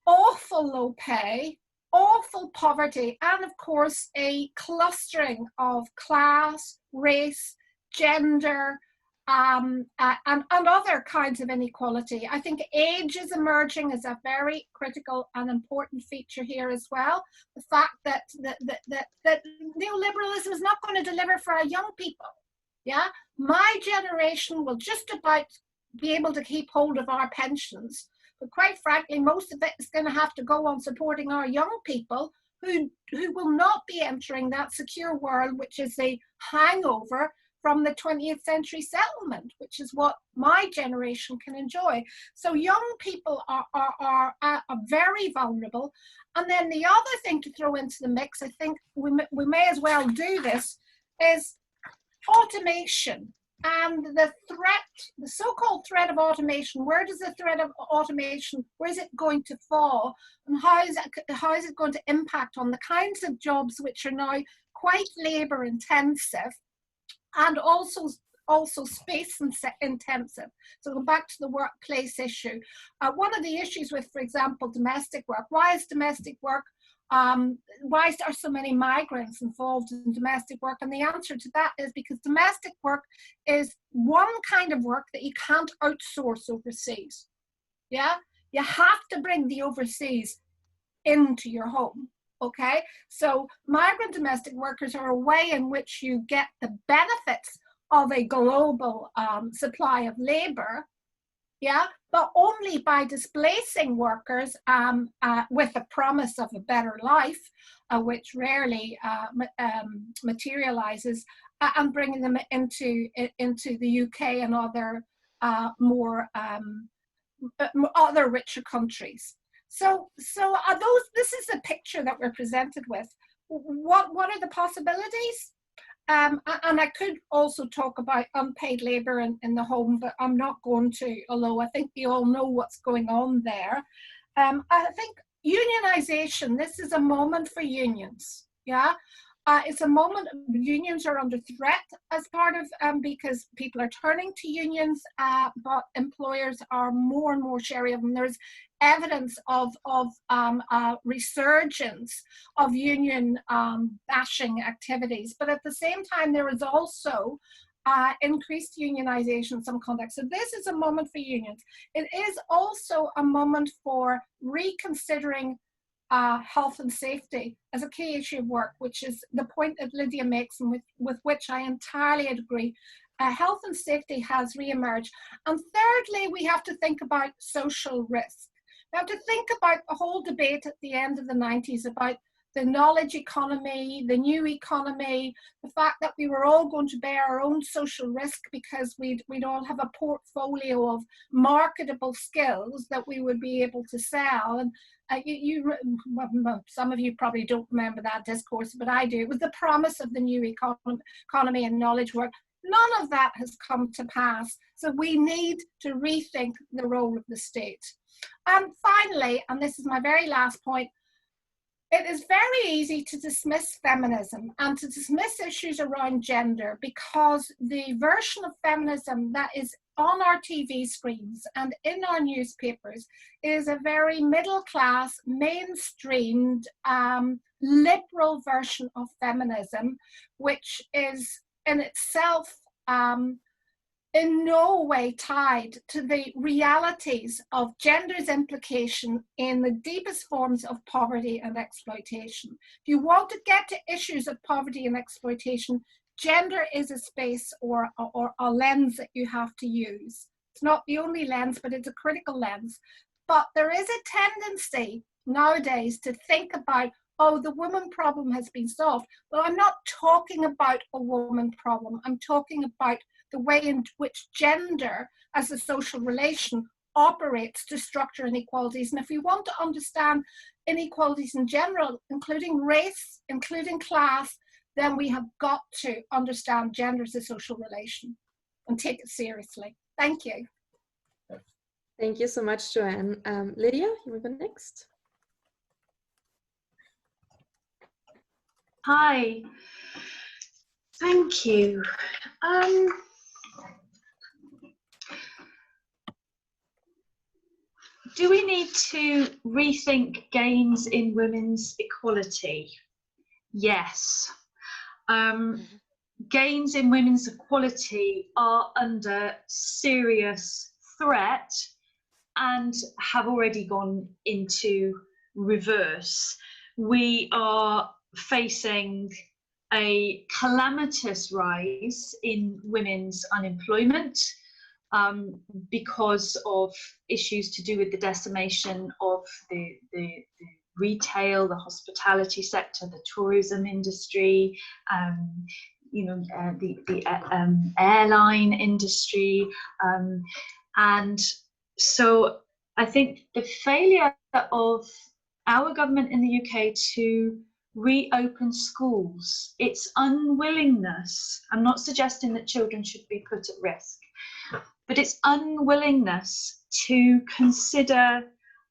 awful low pay, awful poverty, and of course a clustering of class, race, gender, and other kinds of inequality. I think age is emerging as a very critical and important feature here as well. The fact that neoliberalism is not going to deliver for our young people. Yeah, my generation will just about be able to keep hold of our pensions, but quite frankly, most of it is going to have to go on supporting our young people who will not be entering that secure world, which is a hangover from the 20th century settlement, which is what my generation can enjoy. So young people are very vulnerable. And then the other thing to throw into the mix, I think we may as well do this, is automation. And the threat, the so-called threat of automation, where does the threat of automation, where is it going to fall? And how is it going to impact on the kinds of jobs which are now quite labor intensive and also space intensive? So going back to the workplace issue, one of the issues with, for example, domestic work, why is domestic work, why are so many migrants involved in domestic work? And the answer to that is because domestic work is one kind of work that you can't outsource overseas. Yeah, you have to bring the overseas into your home. Okay, so migrant domestic workers are a way in which you get the benefits of a global supply of labor, yeah, but only by displacing workers with the promise of a better life, which rarely materializes, and bringing them into the UK and other other richer countries. So this is the picture that we're presented with. What are the possibilities? And I could also talk about unpaid labor in the home, but I'm not going to, although I think we all know what's going on there. I think unionization, this is a moment for unions, yeah? It's a moment unions are under threat as part of, because people are turning to unions, but employers are more and more chary of them. There's evidence of resurgence of union bashing activities, but at the same time there is also increased unionization in some contexts. So this is a moment for unions. It is also a moment for reconsidering health and safety as a key issue of work, which is the point that Lydia makes and with which I entirely agree. Health and safety has re-emerged. And thirdly, we have to think about social risk. We have to think about the whole debate at the end of the 90s about the knowledge economy, the new economy, the fact that we were all going to bear our own social risk because we'd all have a portfolio of marketable skills that we would be able to sell. And some of you probably don't remember that discourse, but I do. It was the promise of the new economy and knowledge work. None of that has come to pass. So we need to rethink the role of the state. And finally, and this is my very last point, it is very easy to dismiss feminism and to dismiss issues around gender because the version of feminism that is on our TV screens and in our newspapers is a very middle class, mainstreamed, liberal version of feminism, which is in itself in no way tied to the realities of gender's implication in the deepest forms of poverty and exploitation. If you want to get to issues of poverty and exploitation, gender is a space or a lens that you have to use. It's not the only lens, but it's a critical lens. But there is a tendency nowadays to think about, oh, the woman problem has been solved. Well, I'm not talking about a woman problem. I'm talking about the way in which gender as a social relation operates to structure inequalities. And if we want to understand inequalities in general, including race, including class, then we have got to understand gender as a social relation and take it seriously. Thank you. Thank you so much, Joanne. Lydia, you want to go next? Hi, thank you. Do we need to rethink gains in women's equality? Yes. Gains in women's equality are under serious threat and have already gone into reverse. We are facing a calamitous rise in women's unemployment because of issues to do with the decimation of the retail, the hospitality sector, the tourism industry, the airline industry, and so I think the failure of our government in the UK to reopen schools, its unwillingness, I'm not suggesting that children should be put at risk, but its unwillingness to consider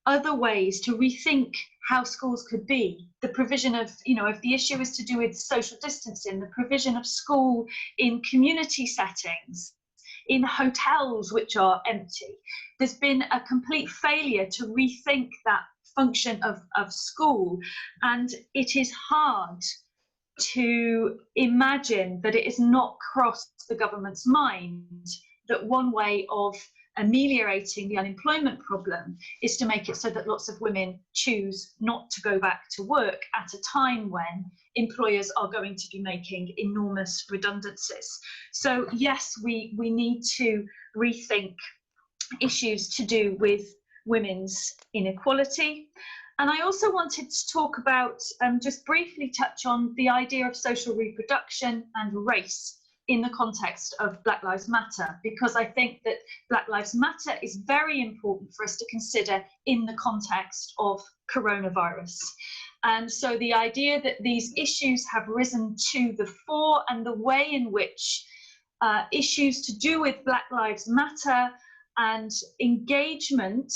other ways to rethink how schools could be, the provision of, if the issue is to do with social distancing, the provision of school in community settings, in hotels which are empty. There's been a complete failure to rethink that function of school, and it is hard to imagine that it has not crossed the government's mind that one way of ameliorating the unemployment problem is to make it so that lots of women choose not to go back to work at a time when employers are going to be making enormous redundancies. So yes, we need to rethink issues to do with women's inequality. And I also wanted to talk about, just briefly touch on the idea of social reproduction and race in the context of Black Lives Matter, because I think that Black Lives Matter is very important for us to consider in the context of coronavirus. And so the idea that these issues have risen to the fore and the way in which issues to do with Black Lives Matter and engagement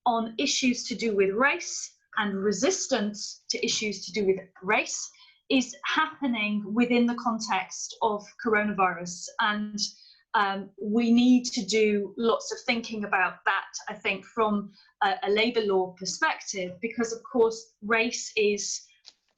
on issues to do with race and resistance to issues to do with race is happening within the context of coronavirus. And we need to do lots of thinking about that, I think, from a labour law perspective, because of course race is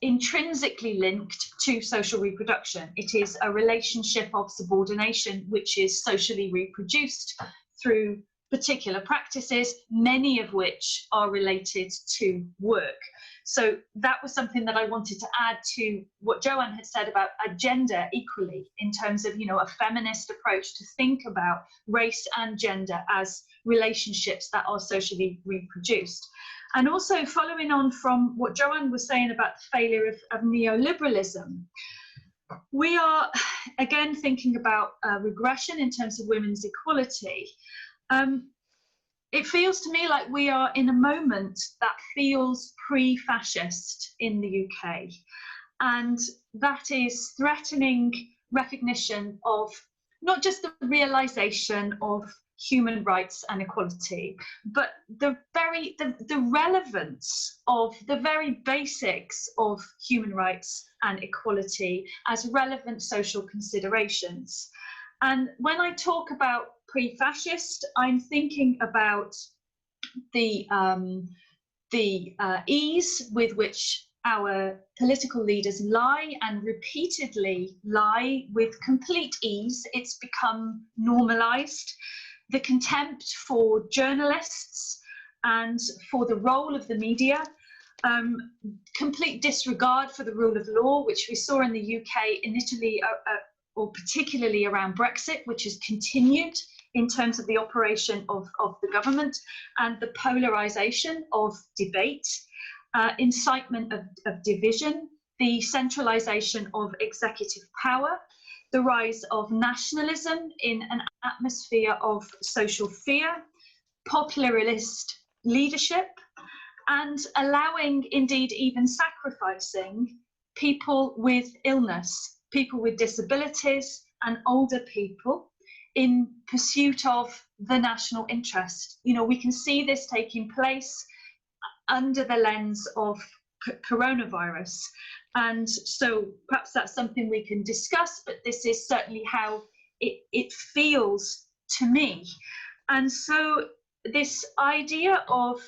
intrinsically linked to social reproduction. It is a relationship of subordination which is socially reproduced through particular practices, many of which are related to work. So that was something that I wanted to add to what Joanne had said about gender equally, in terms of, you know, a feminist approach to think about race and gender as relationships that are socially reproduced. And also following on from what Joanne was saying about the failure of neoliberalism, we are again thinking about regression in terms of women's equality. It feels to me like we are in a moment that feels pre-fascist in the UK, and that is threatening recognition of not just the realisation of human rights and equality, but the relevance of the very basics of human rights and equality as relevant social considerations. And when I talk about pre-fascist, I'm thinking about the ease with which our political leaders lie, and repeatedly lie with complete ease. It's become normalised. The contempt for journalists and for the role of the media, complete disregard for the rule of law, which we saw in the UK, in Italy, or particularly around Brexit, which has continued in terms of the operation of the government, and the polarisation of debate, incitement of division, the centralisation of executive power, the rise of nationalism in an atmosphere of social fear, popularist leadership, and allowing, indeed even sacrificing, people with illness, people with disabilities and older people in pursuit of the national interest. You know, we can see this taking place under the lens of coronavirus. And so perhaps that's something we can discuss, but this is certainly how it feels to me. And so this idea of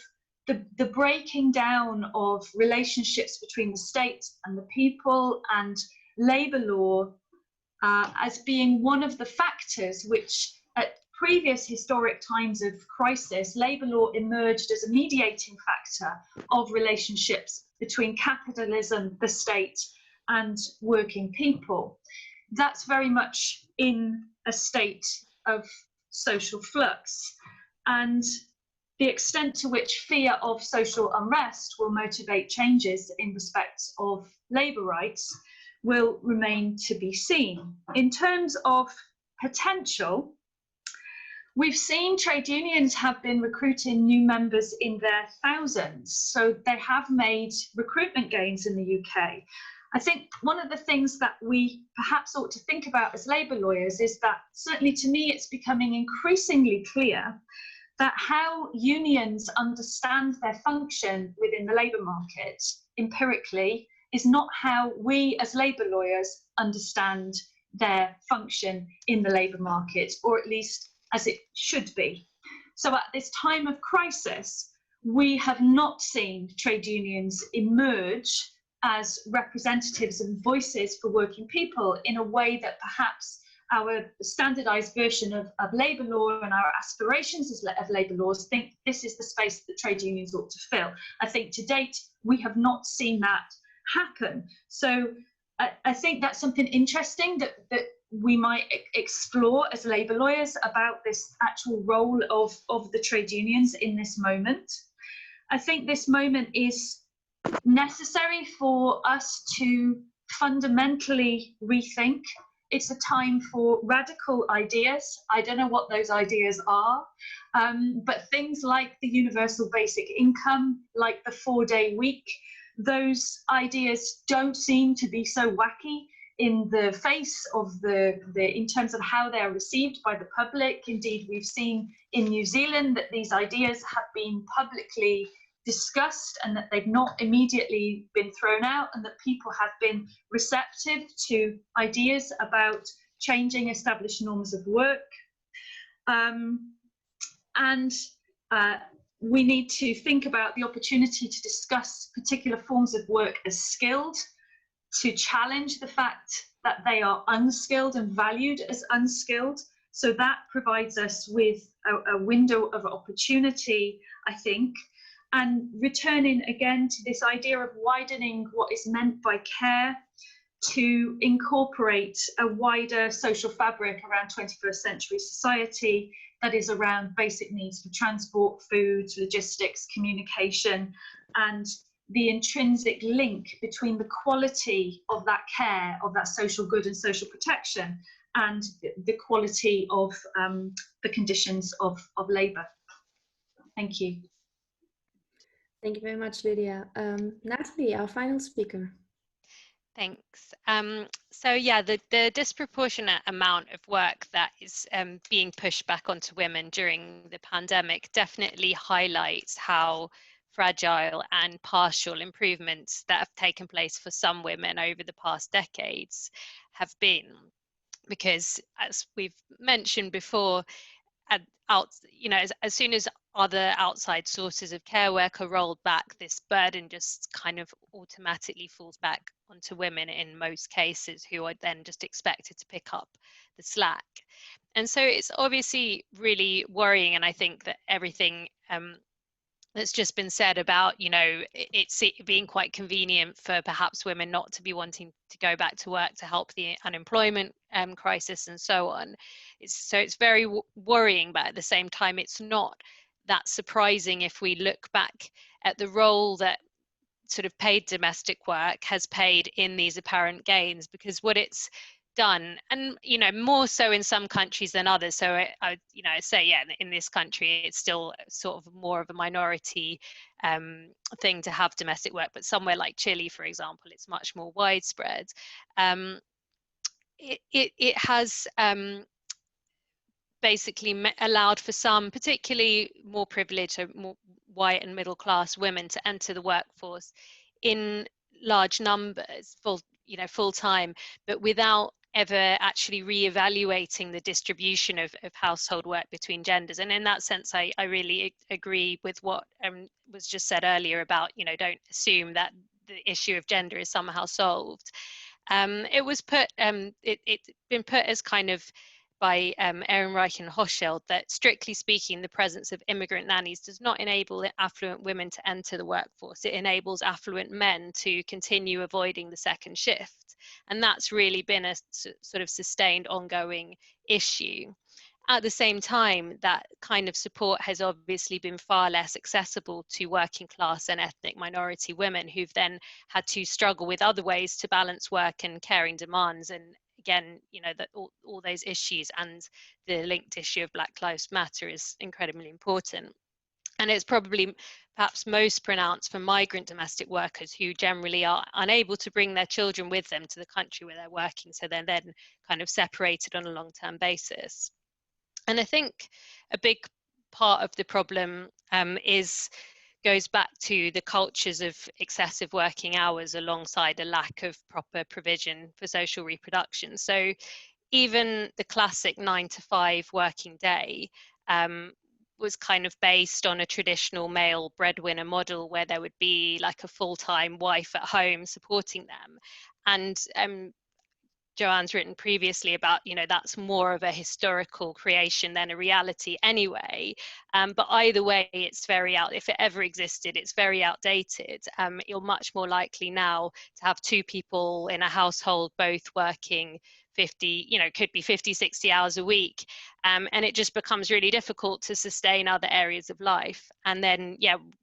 the breaking down of relationships between the state and the people, and labour law as being one of the factors which at previous historic times of crisis, labour law emerged as a mediating factor of relationships between capitalism, the state, and working people. That's very much in a state of social flux. And the extent to which fear of social unrest will motivate changes in respect of labour rights will remain to be seen. In terms of potential, we've seen trade unions have been recruiting new members in their thousands, so they have made recruitment gains in the UK. I think one of the things that we perhaps ought to think about as labour lawyers is that, certainly to me, it's becoming increasingly clear that how unions understand their function within the labour market empirically is not how we as labour lawyers understand their function in the labour market, or at least as it should be. So at this time of crisis, we have not seen trade unions emerge as representatives and voices for working people in a way that perhaps our standardised version of labour law and our aspirations of labour laws think this is the space that trade unions ought to fill. I think to date, we have not seen that happen. So I think that's something interesting that we might explore as labour lawyers about this actual role of the trade unions in this moment. I think this moment is necessary for us to fundamentally rethink. It's a time for radical ideas. I don't know what those ideas are, but things like the universal basic income, like the 4-day week, those ideas don't seem to be so wacky in the face of in terms of how they're received by the public. Indeed, we've seen in New Zealand that these ideas have been publicly discussed and that they've not immediately been thrown out, and that people have been receptive to ideas about changing established norms of work. We need to think about the opportunity to discuss particular forms of work as skilled, to challenge the fact that they are unskilled and valued as unskilled. So that provides us with a window of opportunity, I think. And returning again to this idea of widening what is meant by care to incorporate a wider social fabric around 21st century society that is around basic needs for transport, food, logistics, communication, and the intrinsic link between the quality of that care, of that social good and social protection, and the quality of the conditions of labour. Thank you. Thank you very much, Lydia. Natalie, our final speaker. Thanks. So yeah, the disproportionate amount of work that is being pushed back onto women during the pandemic definitely highlights how fragile and partial improvements that have taken place for some women over the past decades have been. Because as we've mentioned before, as soon as other outside sources of care work are rolled back, this burden just kind of automatically falls back onto women in most cases, who are then just expected to pick up the slack. And so it's obviously really worrying, and I think that everything that's just been said about, it's being quite convenient for perhaps women not to be wanting to go back to work to help the unemployment crisis and so on. It's very worrying, but at the same time, it's not that surprising if we look back at the role that sort of paid domestic work has played in these apparent gains, because what it's done, and more so in some countries than others, so I say, yeah, in this country it's still sort of more of a minority thing to have domestic work, but somewhere like Chile, for example, it's much more widespread. It has basically allowed for some particularly more privileged, more white and middle class women to enter the workforce in large numbers, full time, but without ever actually re-evaluating the distribution of household work between genders. And in that sense, I really agree with what was just said earlier about, don't assume that the issue of gender is somehow solved. It was put, it's been put as kind of by Ehrenreich and Hochschild that, strictly speaking, the presence of immigrant nannies does not enable affluent women to enter the workforce. It enables affluent men to continue avoiding the second shift. And that's really been a sort of sustained ongoing issue. At the same time, that kind of support has obviously been far less accessible to working class and ethnic minority women, who've then had to struggle with other ways to balance work and caring demands. And again, that all those issues and the linked issue of Black Lives Matter is incredibly important. And it's probably perhaps most pronounced for migrant domestic workers, who generally are unable to bring their children with them to the country where they're working, so they're then kind of separated on a long-term basis. And I think a big part of the problem goes back to the cultures of excessive working hours alongside a lack of proper provision for social reproduction. So even the classic 9-to-5 working day was kind of based on a traditional male breadwinner model, where there would be like a full-time wife at home supporting them. And Joanne's written previously about, that's more of a historical creation than a reality anyway. But either way, it's if it ever existed, it's very outdated. You're much more likely now to have two people in a household, both working 50, could be 50, 60 hours a week. And it just becomes really difficult to sustain other areas of life. And then,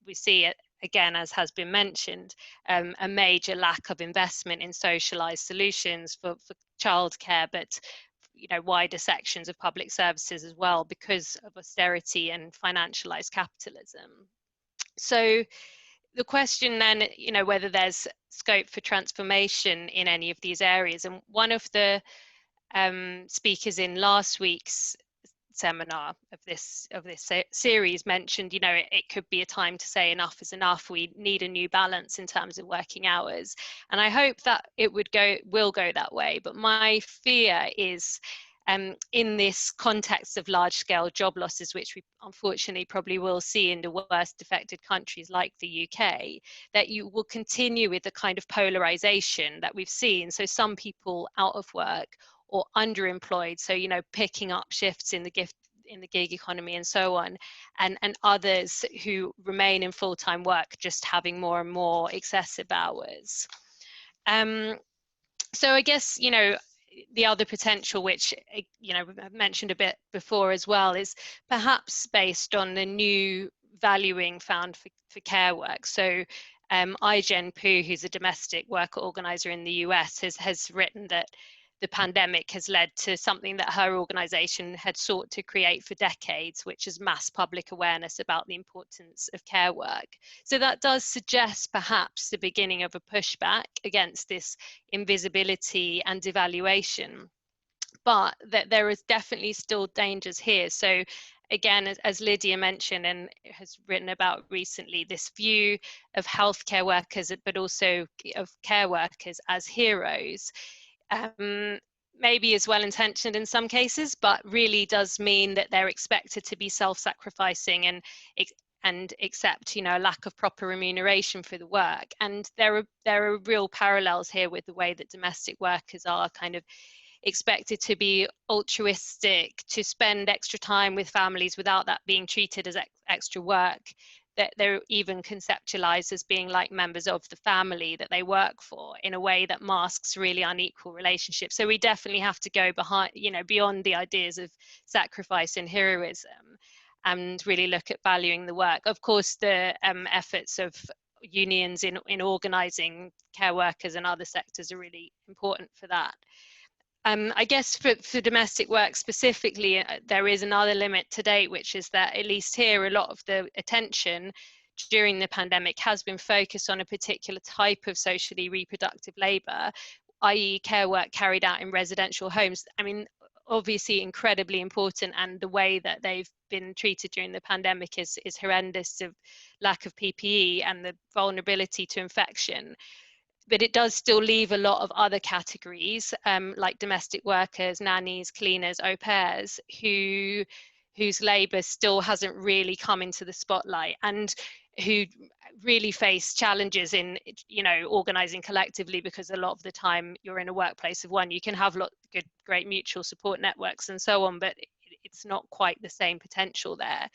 we see it again, as has been mentioned, a major lack of investment in socialized solutions for childcare, but wider sections of public services as well, because of austerity and financialized capitalism. So the question then, whether there's scope for transformation in any of these areas, and one of the speakers in last week's seminar of this series mentioned, you know, it could be a time to say enough is enough. We need a new balance in terms of working hours, and I hope that it will go that way. But my fear is, in this context of large-scale job losses, which we unfortunately probably will see in the worst affected countries like the UK, that you will continue with the kind of polarization that we've seen. So some people out of work or underemployed, so, you know, picking up shifts in the gig economy and so on, and others who remain in full-time work, just having more and more excessive hours. So I guess, you know, the other potential, which, you know, I've mentioned a bit before as well, is perhaps based on the new valuing found for care work. So Ai-jen Poo, who's a domestic worker organizer in the US, has written that the pandemic has led to something that her organization had sought to create for decades, which is mass public awareness about the importance of care work. So that does suggest perhaps the beginning of a pushback against this invisibility and devaluation, but that there is definitely still dangers here. So again, as Lydia mentioned and has written about recently, this view of healthcare workers, but also of care workers as heroes, maybe is well-intentioned in some cases, but really does mean that they're expected to be self-sacrificing and accept, you know, a lack of proper remuneration for the work. And there are real parallels here with the way that domestic workers are kind of expected to be altruistic, to spend extra time with families without that being treated as extra work, that they're even conceptualized as being like members of the family that they work for, in a way that masks really unequal relationships. So we definitely have to go behind, you know, beyond the ideas of sacrifice and heroism, and really look at valuing the work. Of course, the efforts of unions in organizing care workers and other sectors are really important for that. I guess for domestic work specifically, there is another limit to date, which is that at least here, a lot of the attention during the pandemic has been focused on a particular type of socially reproductive labour, i.e. care work carried out in residential homes. I mean, obviously incredibly important, and the way that they've been treated during the pandemic is horrendous, of lack of PPE and the vulnerability to infection. But it does still leave a lot of other categories, like domestic workers, nannies, cleaners, au pairs, whose labour still hasn't really come into the spotlight, and who really face challenges in, you know, organising collectively, because a lot of the time you're in a workplace of one. You can have great mutual support networks and so on, but it's not quite the same potential there.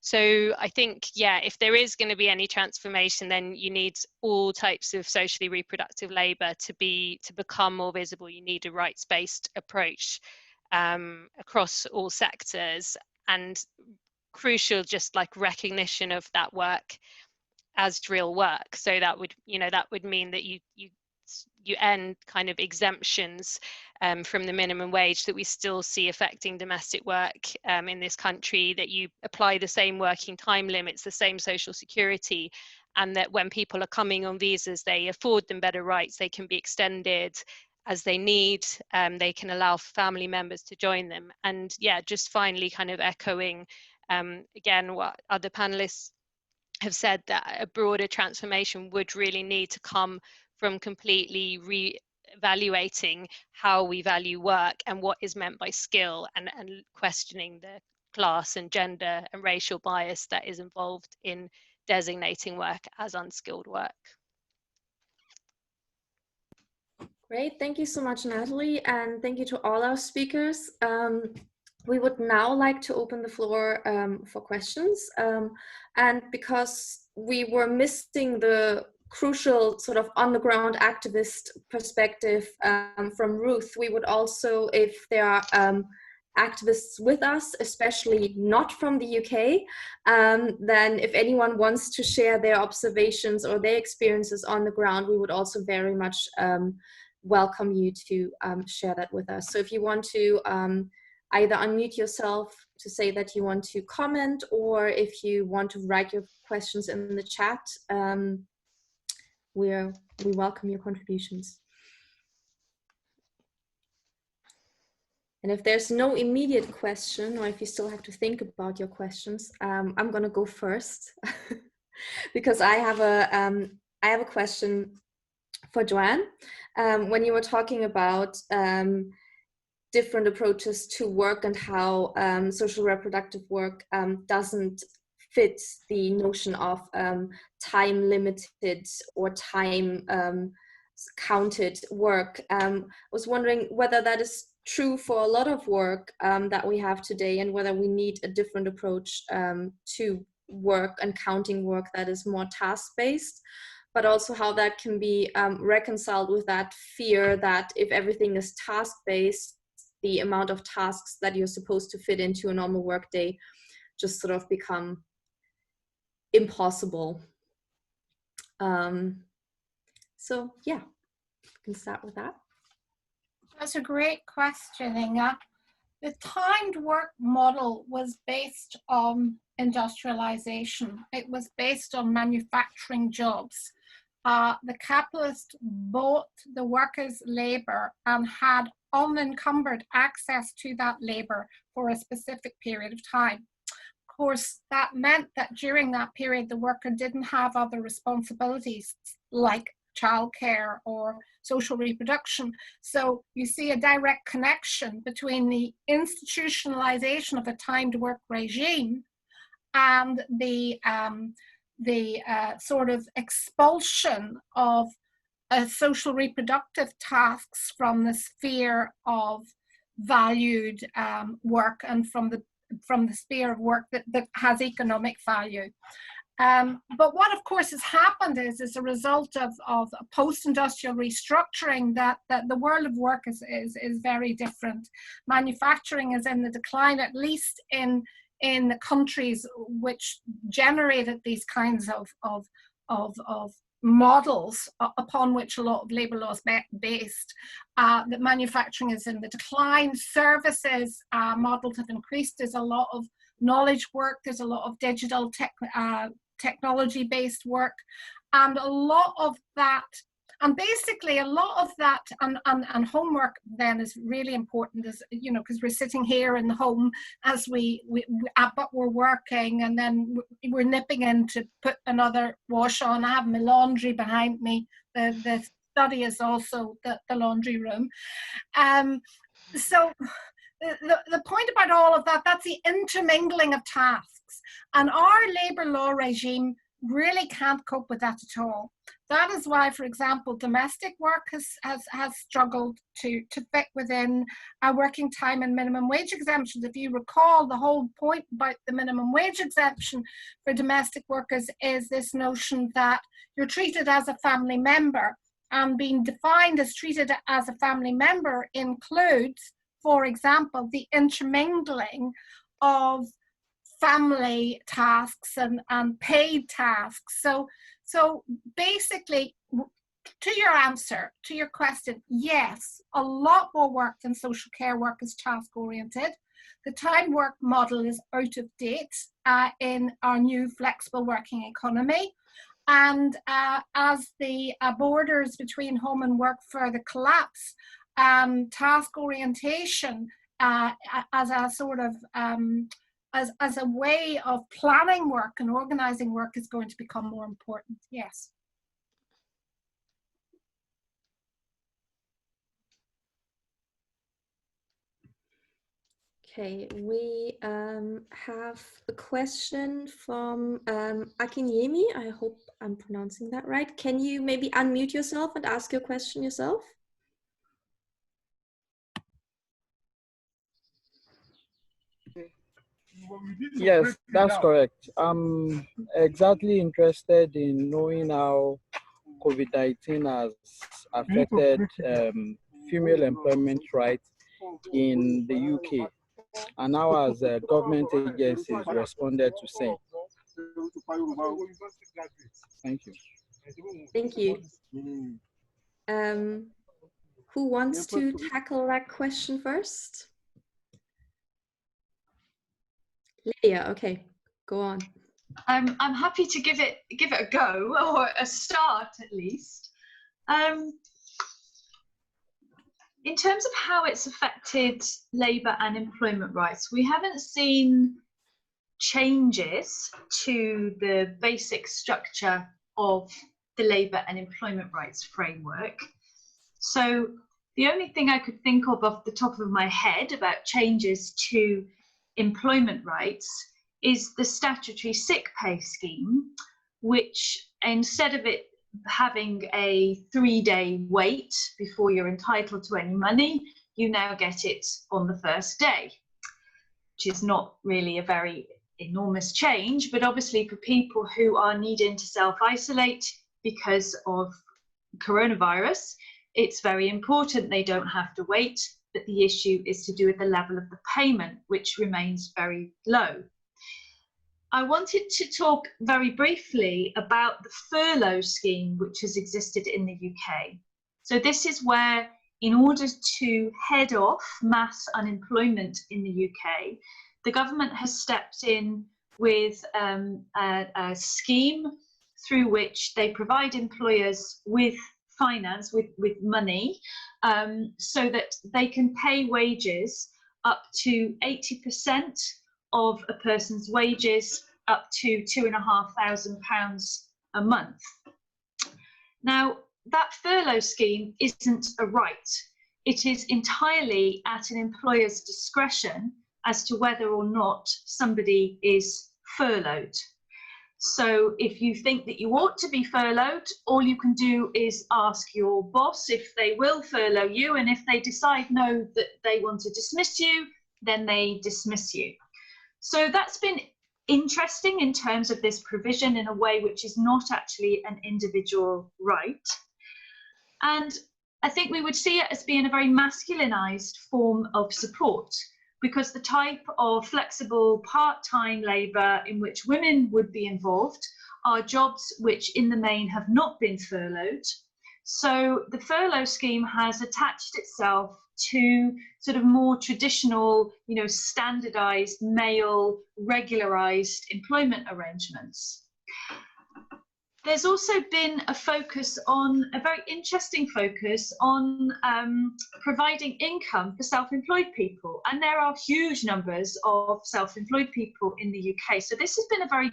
So I think, yeah, if there is going to be any transformation, then you need all types of socially reproductive labour to become more visible. You need a rights-based approach across all sectors, and crucial, just like recognition of that work as real work. So that would, you know, that would mean that you end kind of exemptions from the minimum wage that we still see affecting domestic work in this country, that you apply the same working time limits, the same social security, and that when people are coming on visas, they afford them better rights. They can be extended as they need. They can allow family members to join them. And yeah, just finally kind of echoing again what other panelists have said, that a broader transformation would really need to come from completely re-evaluating how we value work and what is meant by skill, and questioning the class and gender and racial bias that is involved in designating work as unskilled work. Great, thank you so much, Natalie, and thank you to all our speakers. We would now like to open the floor for questions. And because we were missing the crucial sort of on-the-ground activist perspective from Ruth, we would also, if there are activists with us, especially not from the UK, then if anyone wants to share their observations or their experiences on the ground, we would also very much welcome you to share that with us. So if you want to either unmute yourself to say that you want to comment, or if you want to write your questions in the chat, we welcome your contributions. And if there's no immediate question, or if you still have to think about your questions, I'm going to go first because I have a question for Joanne. When you were talking about different approaches to work and how social reproductive work doesn't fit the notion of time limited or time counted work. I was wondering whether that is true for a lot of work that we have today, and whether we need a different approach to work and counting work that is more task-based, but also how that can be reconciled with that fear that if everything is task-based, the amount of tasks that you're supposed to fit into a normal workday just sort of become impossible. So yeah, we can start with that. That's a great question, Inga. The timed work model was based on industrialization. It was based on manufacturing jobs. The capitalist bought the workers' labor and had unencumbered access to that labor for a specific period of time. Of course, that meant that during that period, the worker didn't have other responsibilities like childcare or social reproduction. So you see a direct connection between the institutionalization of a timed work regime and the sort of expulsion of social reproductive tasks from the sphere of valued work and from the sphere of work that has economic value. But what, of course, has happened is as a result of a post-industrial restructuring that the world of work is very different. Manufacturing is in the decline, at least in the countries which generated these kinds of models upon which a lot of labor law is based. That manufacturing is in the decline. Services models have increased. There's a lot of knowledge work. There's a lot of digital technology-based work, and a lot of that, and basically a lot of that, and homework then is really important, as you know, because we're sitting here in the home as but we're working, and then we're nipping in to put another wash on. I have my laundry behind me. The study is also the laundry room. So the point about all of that, that's the intermingling of tasks. And our labour law regime really can't cope with that at all. That is why, for example, domestic work has struggled to fit within our working time and minimum wage exemptions. If you recall, the whole point about the minimum wage exemption for domestic workers is this notion that you're treated as a family member, and being defined as treated as a family member includes, for example, the intermingling of family tasks and paid tasks. So basically, to your answer, to your question, yes, a lot more work than social care work is task-oriented. The time work model is out of date in our new flexible working economy. And as the borders between home and work further collapse, task orientation as a sort of as a way of planning work and organizing work is going to become more important. Yes. Okay, we have a question from Akinyemi. I hope I'm pronouncing that right. Can you maybe unmute yourself and ask your question yourself? Yes, that's correct. I'm exactly interested in knowing how COVID-19 has affected female employment rights in the UK, and how has government agencies responded to same. Thank you. Thank you. Who wants to tackle that question first? Lydia, okay, go on. I'm happy to give it a go, or a start at least. In terms of how it's affected labour and employment rights, we haven't seen changes to the basic structure of the labour and employment rights framework. So the only thing I could think of off the top of my head about changes to employment rights is the statutory sick pay scheme, which instead of it having a 3-day wait before you're entitled to any money, you now get it on the first day, which is not really a very enormous change, but obviously for people who are needing to self-isolate because of coronavirus, it's very important they don't have to wait, but the issue is to do with the level of the payment, which remains very low. I wanted to talk very briefly about the furlough scheme, which has existed in the UK. So this is where, in order to head off mass unemployment in the UK, the government has stepped in with a scheme through which they provide employers with finance, with money, so that they can pay wages up to 80% of a person's wages, up to £2,500 a month. Now, that furlough scheme isn't a right. It is entirely at an employer's discretion as to whether or not somebody is furloughed. So if you think that you ought to be furloughed, all you can do is ask your boss if they will furlough you, and if they decide no, that they want to dismiss you, then they dismiss you. So that's been interesting in terms of this provision in a way which is not actually an individual right. And I think we would see it as being a very masculinized form of support, because the type of flexible part-time labour in which women would be involved are jobs which in the main have not been furloughed. So the furlough scheme has attached itself to sort of more traditional, standardised, male, regularised employment arrangements. There's also been a very interesting focus on providing income for self-employed people. And there are huge numbers of self-employed people in the UK. So this has been a very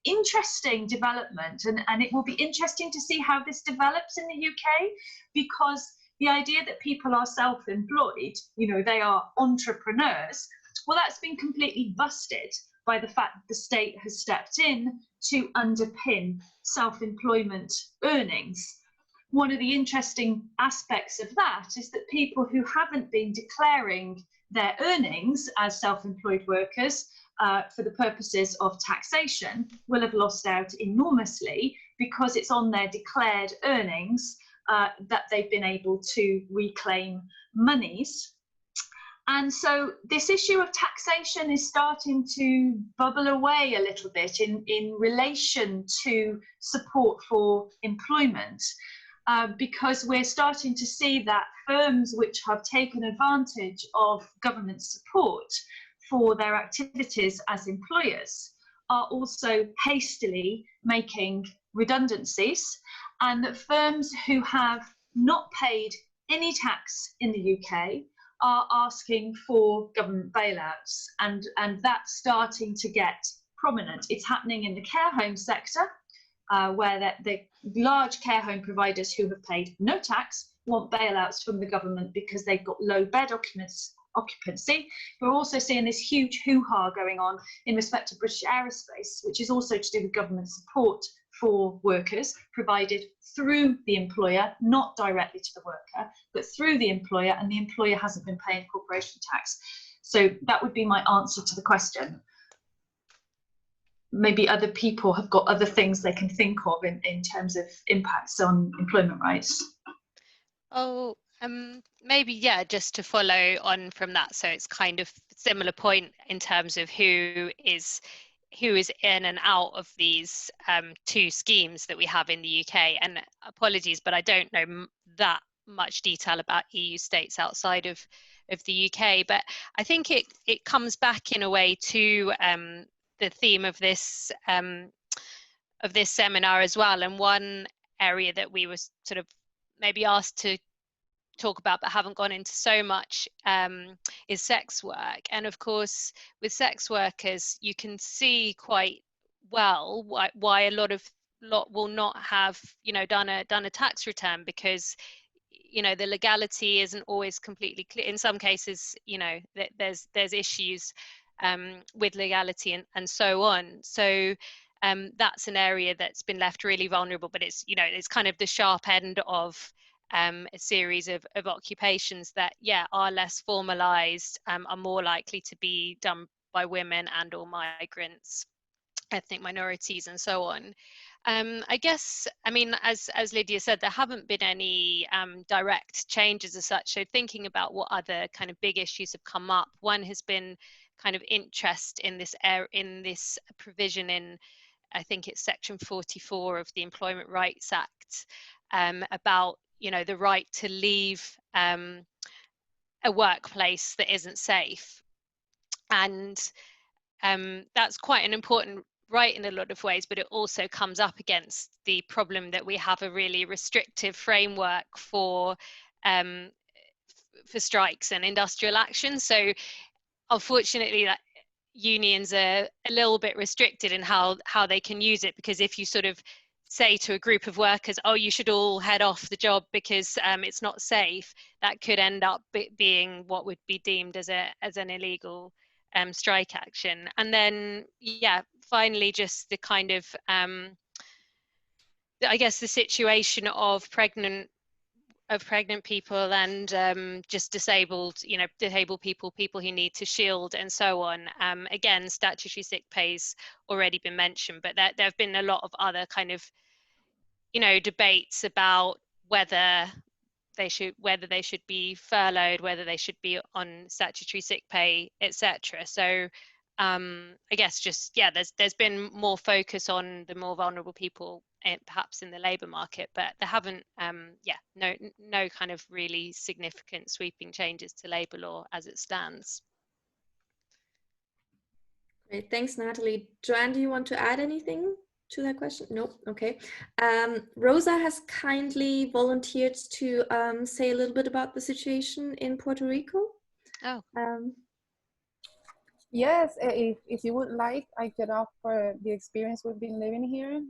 interesting development, and it will be interesting to see how this develops in the UK, because the idea that people are self-employed, they are entrepreneurs, well, that's been completely busted by the fact that the state has stepped in to underpin self-employment earnings. One of the interesting aspects of that is that people who haven't been declaring their earnings as self-employed workers for the purposes of taxation will have lost out enormously, because it's on their declared earnings that they've been able to reclaim monies. And so this issue of taxation is starting to bubble away a little bit in relation to support for employment, because we're starting to see that firms which have taken advantage of government support for their activities as employers are also hastily making redundancies, and that firms who have not paid any tax in the UK are asking for government bailouts, and that's starting to get prominent. It's happening in the care home sector, where the large care home providers who have paid no tax want bailouts from the government because they've got low bed occupancy. We're also seeing this huge hoo-ha going on in respect to British Aerospace, which is also to do with government support for workers provided through the employer, not directly to the worker, but through the employer, and the employer hasn't been paying corporation tax. So that would be my answer to the question. Maybe other people have got other things they can think of in terms of impacts on employment rights. Oh, maybe, yeah, just to follow on from that. So it's kind of similar point in terms of who is in and out of these two schemes that we have in the UK. And apologies, but I don't know that much detail about EU states outside of the UK. But I think it comes back in a way to the theme of this seminar as well. And one area that we were sort of maybe asked to talk about but haven't gone into so much is sex work. And of course, with sex workers, you can see quite well why a lot will not have, you know, done a tax return, because, you know, the legality isn't always completely clear. In some cases, you know, there's issues with legality and so on. So that's an area that's been left really vulnerable, but it's, you know, it's kind of the sharp end of a series of occupations that, yeah, are less formalized, are more likely to be done by women and or migrants, ethnic minorities, and so on. I guess, I mean, as Lydia said, there haven't been any direct changes as such. So thinking about what other kind of big issues have come up, one has been kind of interest in this provision in, I think it's section 44 of the Employment Rights Act, about, you know, the right to leave a workplace that isn't safe. And that's quite an important right in a lot of ways, but it also comes up against the problem that we have a really restrictive framework for strikes and industrial action. So unfortunately, that unions are a little bit restricted in how they can use it, because if you sort of say to a group of workers, oh, you should all head off the job because it's not safe, that could end up being what would be deemed as an illegal strike action. And then, yeah, finally, just the kind of I guess the situation of pregnant people and just disabled people who need to shield and so on. Again, statutory sick pay's already been mentioned, but there have been a lot of other kind of, you know, debates about whether they should be furloughed, whether they should be on statutory sick pay, etc. So I guess just, yeah, there's been more focus on the more vulnerable people perhaps in the labour market, but there haven't no kind of really significant sweeping changes to labour law as it stands. Great, thanks, Natalie. Joanne, do you want to add anything to that question? Nope. Okay. Rosa has kindly volunteered to say a little bit about the situation in Puerto Rico. Oh. Yes, if you would like, I could offer the experience we've been living here.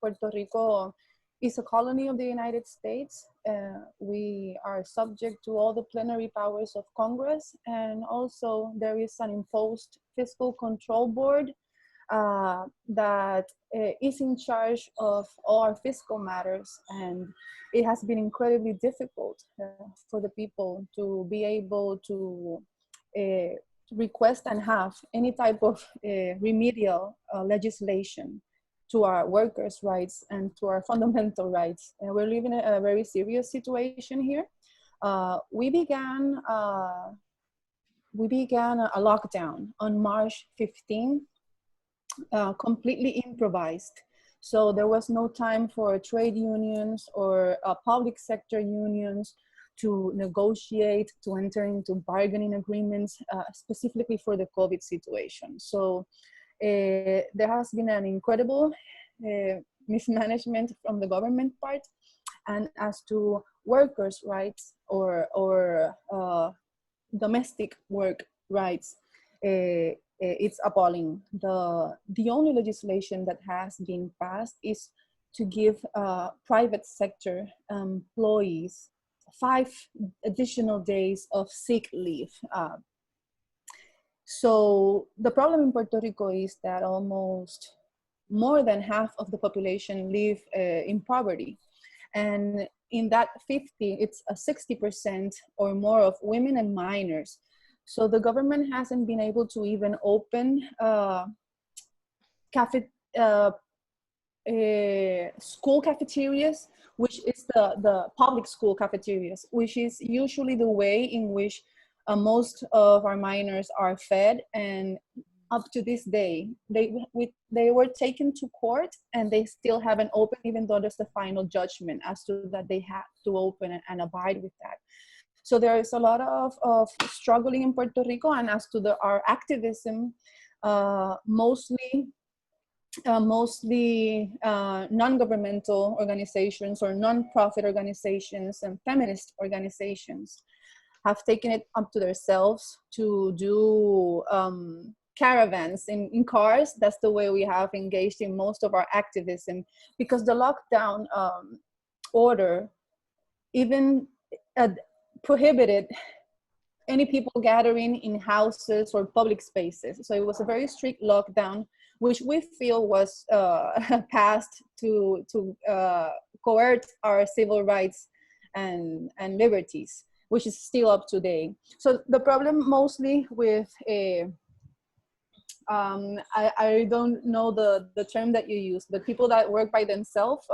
Puerto Rico is a colony of the United States. We are subject to all the plenary powers of Congress, and also there is an imposed fiscal control board that is in charge of all our fiscal matters, and it has been incredibly difficult for the people to be able to request and have any type of remedial legislation to our workers' rights and to our fundamental rights. And we're living in a very serious situation here. We began a lockdown on March 15th, completely improvised. So there was no time for trade unions or public sector unions to negotiate, to enter into bargaining agreements, specifically for the COVID situation. So there has been an incredible mismanagement from the government part. And as to workers' rights or domestic work rights, it's appalling. The only legislation that has been passed is to give private sector employees 5 additional days of sick leave. So the problem in Puerto Rico is that almost more than half of the population live in poverty. And in that 50, it's a 60% or more of women and minors. So the government hasn't been able to even open school cafeterias, which is the public school cafeterias, which is usually the way in which most of our minors are fed. And up to this day, they were taken to court and they still haven't opened, even though there's the final judgment as to that they have to open and abide with that. So there is a lot of struggling in Puerto Rico. And as to our activism, mostly mostly non-governmental organizations or non-profit organizations and feminist organizations have taken it up to themselves to do caravans in cars. That's the way we have engaged in most of our activism, because the lockdown order even prohibited any people gathering in houses or public spaces. So it was a very strict lockdown, which we feel was passed to coerce our civil rights and liberties, which is still up today. So the problem mostly with I don't know the term that you use, but people that work by themselves.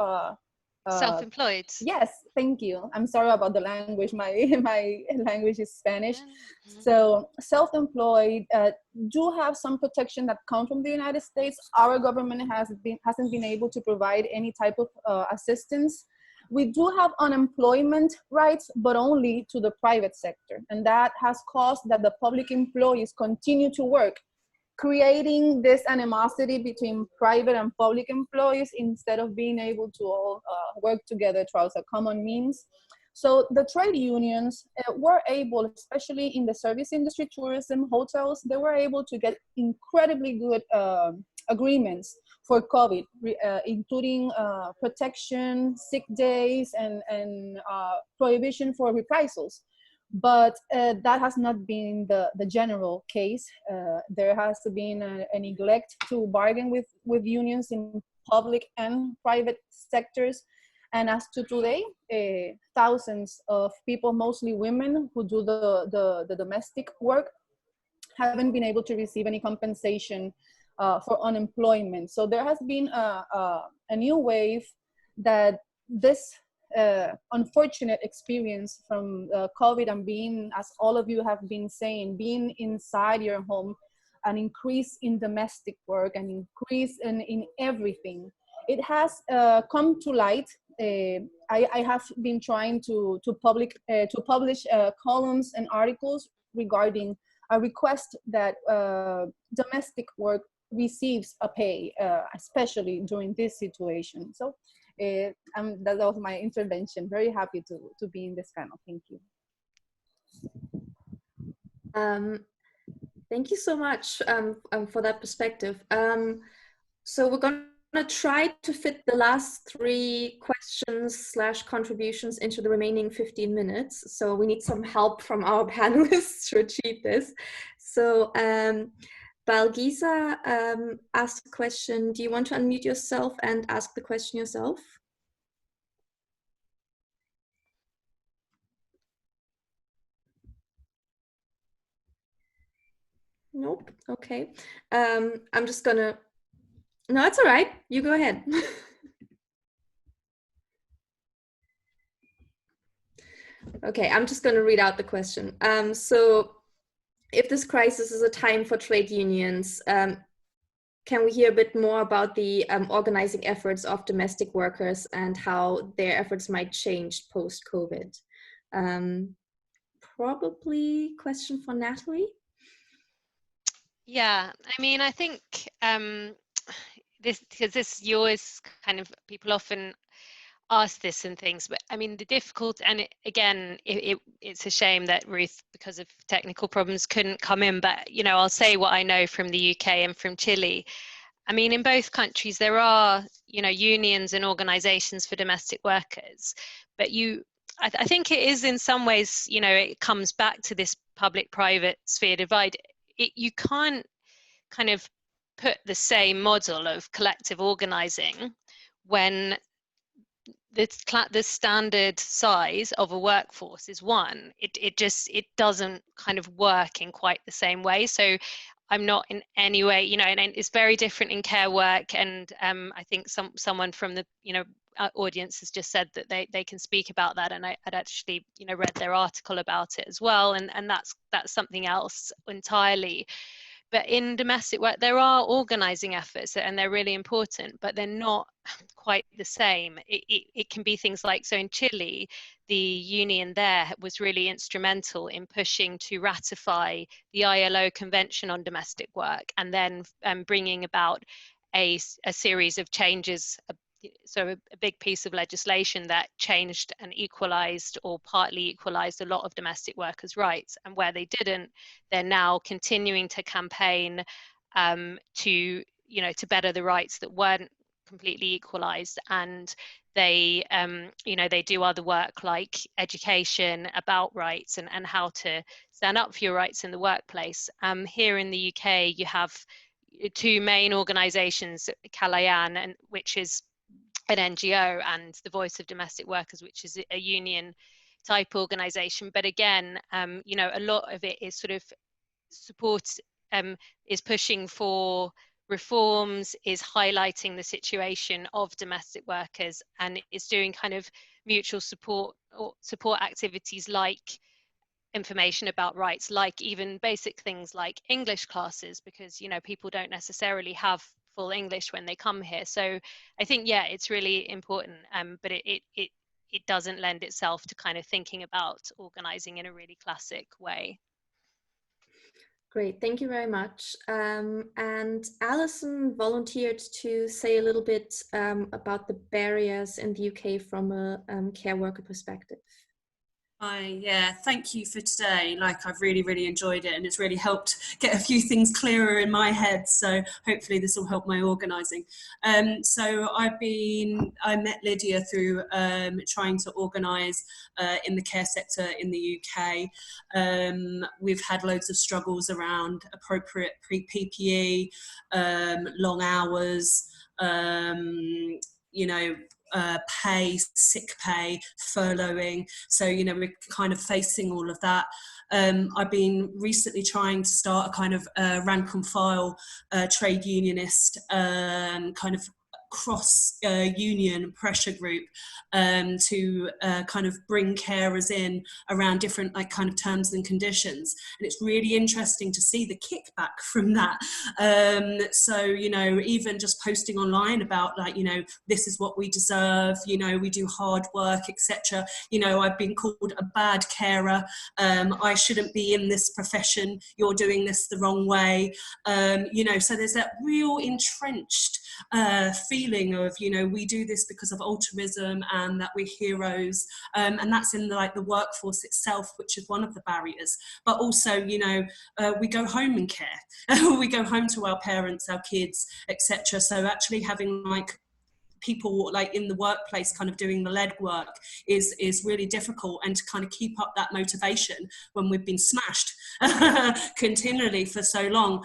Self-employed. Yes, thank you. I'm sorry about the language. My language is Spanish. Yeah. So self-employed do have some protection that come from the United States. Our government hasn't been able to provide any type of assistance. We do have unemployment rights, but only to the private sector. And that has caused that the public employees continue to work, creating this animosity between private and public employees instead of being able to all work together towards a common means. So the trade unions were able, especially in the service industry, tourism, hotels, they were able to get incredibly good agreements for COVID, including protection, sick days, and prohibition for reprisals. But that has not been the general case. There has been a neglect to bargain with unions in public and private sectors. And as to today, thousands of people, mostly women, who do the domestic work, haven't been able to receive any compensation for unemployment. So there has been a new wave that this unfortunate experience from COVID and being, as all of you have been saying, being inside your home, an increase in domestic work, an increase in everything. It has come to light. I have been trying to publish columns and articles regarding a request that domestic work receives a pay, especially during this situation. So that was my intervention. Very happy to be in this panel. Thank you. Thank you so much for that perspective. So we're going to try to fit the last 3 questions / contributions into the remaining 15 minutes. So we need some help from our panelists to achieve this. So Balgisa asked a question. Do you want to unmute yourself and ask the question yourself? Nope. Okay. I'm just gonna. No, it's all right. You go ahead. Okay, I'm just going to read out the question. So, if this crisis is a time for trade unions, can we hear a bit more about the organizing efforts of domestic workers and how their efforts might change post-COVID? Probably question for Natalie. Yeah, I mean, I think this you always kind of, people often ask this and things, but I mean the difficult, and it's a shame that Ruth, because of technical problems, couldn't come in, but you know, I'll say what I know from the UK and from Chile. I mean, in both countries there are, you know, unions and organizations for domestic workers, but I think it is in some ways, you know, it comes back to this public-private sphere divide. You can't kind of put the same model of collective organizing when the standard size of a workforce is 1. It doesn't kind of work in quite the same way. So I'm not in any way, you know, and it's very different in care work. And I think someone from the, you know, audience has just said that they can speak about that, and I'd actually, you know, read their article about it as well, and that's something else entirely. But in domestic work, there are organizing efforts, and they're really important, but they're not quite the same. It can be things like, so in Chile, the union there was really instrumental in pushing to ratify the ILO Convention on Domestic Work, and then bringing about a series of changes, so a big piece of legislation that changed and equalized or partly equalized a lot of domestic workers' rights. And where they didn't, they're now continuing to campaign to better the rights that weren't completely equalized. And they they do other work like education about rights and how to stand up for your rights in the workplace. Here in the UK, you have two main organizations, Calayan, which is an NGO, and the Voice of Domestic Workers, which is a union type organization. But again, a lot of it is sort of support, is pushing for reforms, is highlighting the situation of domestic workers, and is doing kind of mutual support or support activities like information about rights, like even basic things like English classes, because people don't necessarily have full English when they come here. So I think, yeah, it's really important, but it doesn't lend itself to kind of thinking about organizing in a really classic way. Great, thank you very much. And Alison volunteered to say a little bit about the barriers in the UK from a care worker perspective. Yeah, thank you for today. I've really enjoyed it, and it's really helped get a few things clearer in my head. So hopefully this will help my organising. So I met Lydia through trying to organise in the care sector in the UK. We've had loads of struggles around appropriate PPE, long hours, pay, sick pay, furloughing. So, we're kind of facing all of that. I've been recently trying to start a kind of rank and file trade unionist kind of cross union pressure group to kind of bring carers in around different kind of terms and conditions, and it's really interesting to see the kickback from that. So even just posting online about this is what we deserve, we do hard work, etc. I've been called a bad carer, I shouldn't be in this profession, you're doing this the wrong way. So there's that real entrenched feeling of we do this because of altruism and that we're heroes, and that's in the workforce itself, which is one of the barriers. But also we go home and care we go home to our parents, our kids, etc. So actually having people in the workplace kind of doing the lead work is really difficult, and to kind of keep up that motivation when we've been smashed continually for so long.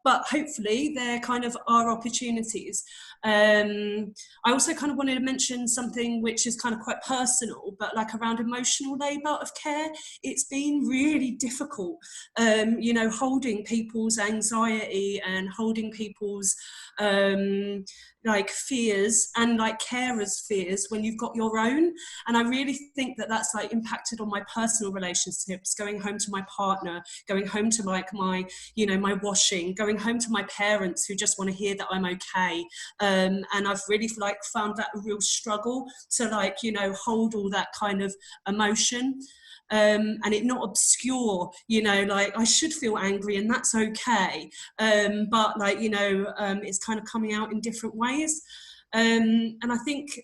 But hopefully there kind of are opportunities. I also kind of wanted to mention something which is kind of quite personal, but around emotional labour of care. It's been really difficult, holding people's anxiety and holding people's fears and carers' fears when you've got your own. And I really think that that's impacted on my personal relationships, going home to my partner, going home to my my washing, going home to my parents who just want to hear that I'm okay. And I've really found that a real struggle to hold all that kind of emotion. And it not obscure, I should feel angry and that's okay. But it's kind of coming out in different ways. And I think,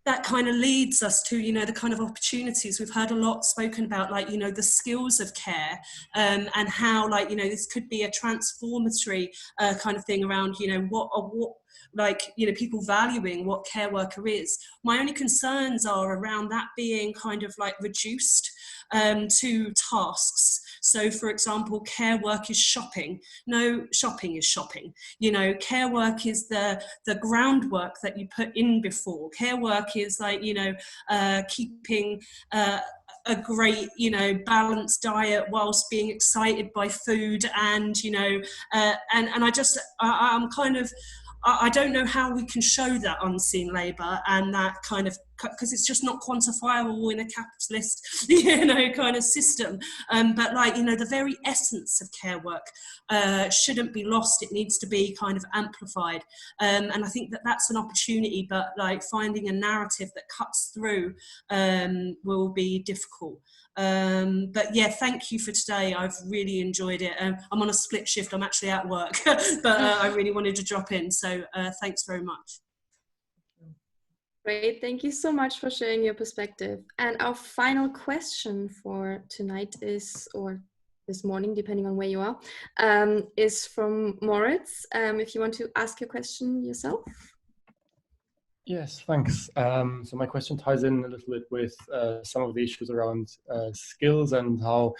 that kind of leads us to, the kind of opportunities. We've heard a lot spoken about, the skills of care, and how, this could be a transformatory kind of thing around, people valuing what care worker is. My only concerns are around that being kind of reduced to tasks. So, for example, care work is shopping. No, shopping is shopping. Care work is the groundwork that you put in before. Care work is keeping a great, balanced diet whilst being excited by food, and I'm kind of, I don't know how we can show that unseen labour and that kind of because it's just not quantifiable in a capitalist, you know, kind of system. But like, you know, the very essence of care work shouldn't be lost. It needs to be kind of amplified. And I think that that's an opportunity, but like finding a narrative that cuts through will be difficult. But yeah, thank you for today. I've really enjoyed it. I'm on a split shift. I'm actually at work, but I really wanted to drop in. So thanks very much. Great, thank you so much for sharing your perspective. And our final question for tonight is, or this morning, depending on where you are, is from Moritz. If you want to ask your question yourself. Yes, thanks. So my question ties in a little bit with some of the issues around skills and how,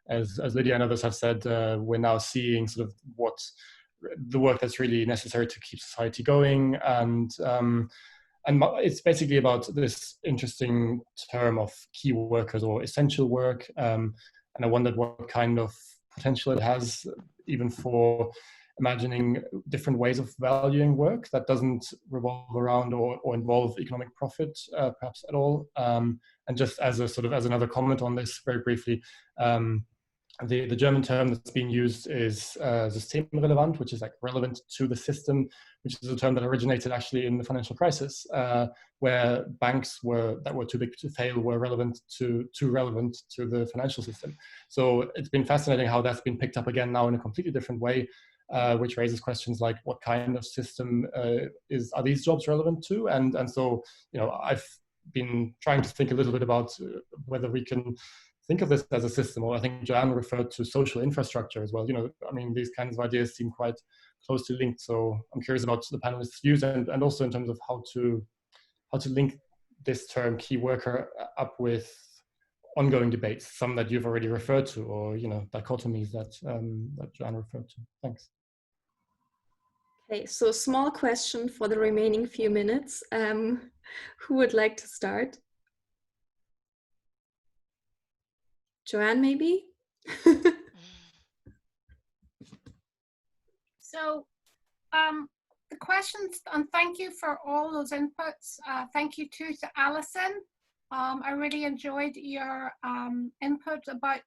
as Lydia and others have said, we're now seeing sort of what the work that's really necessary to keep society going, and it's basically about this interesting term of key workers or essential work, and I wondered what kind of potential it has even for imagining different ways of valuing work that doesn't revolve around or involve economic profit, perhaps at all. And just as a sort of as another comment on this, very briefly, the German term that's being used is systemrelevant, which is like relevant to the system, which is a term that originated actually in the financial crisis, where banks that were too big to fail were too relevant to the financial system. So it's been fascinating how that's been picked up again now in a completely different way, which raises questions like what kind of system are these jobs relevant to? And so, you know, I've been trying to think a little bit about whether we can think of this as a system, or I think Joanne referred to social infrastructure as well. You know, I mean, these kinds of ideas seem quite closely linked. So I'm curious about the panelists' views, and also in terms of how to link this term key worker up with ongoing debates, some that you've already referred to, or, you know, dichotomies that Joanne referred to. Thanks. Okay, so small question for the remaining few minutes. Who would like to start? Joanne, maybe? So the questions, and thank you for all those inputs. Thank you too to Alison. I really enjoyed your input about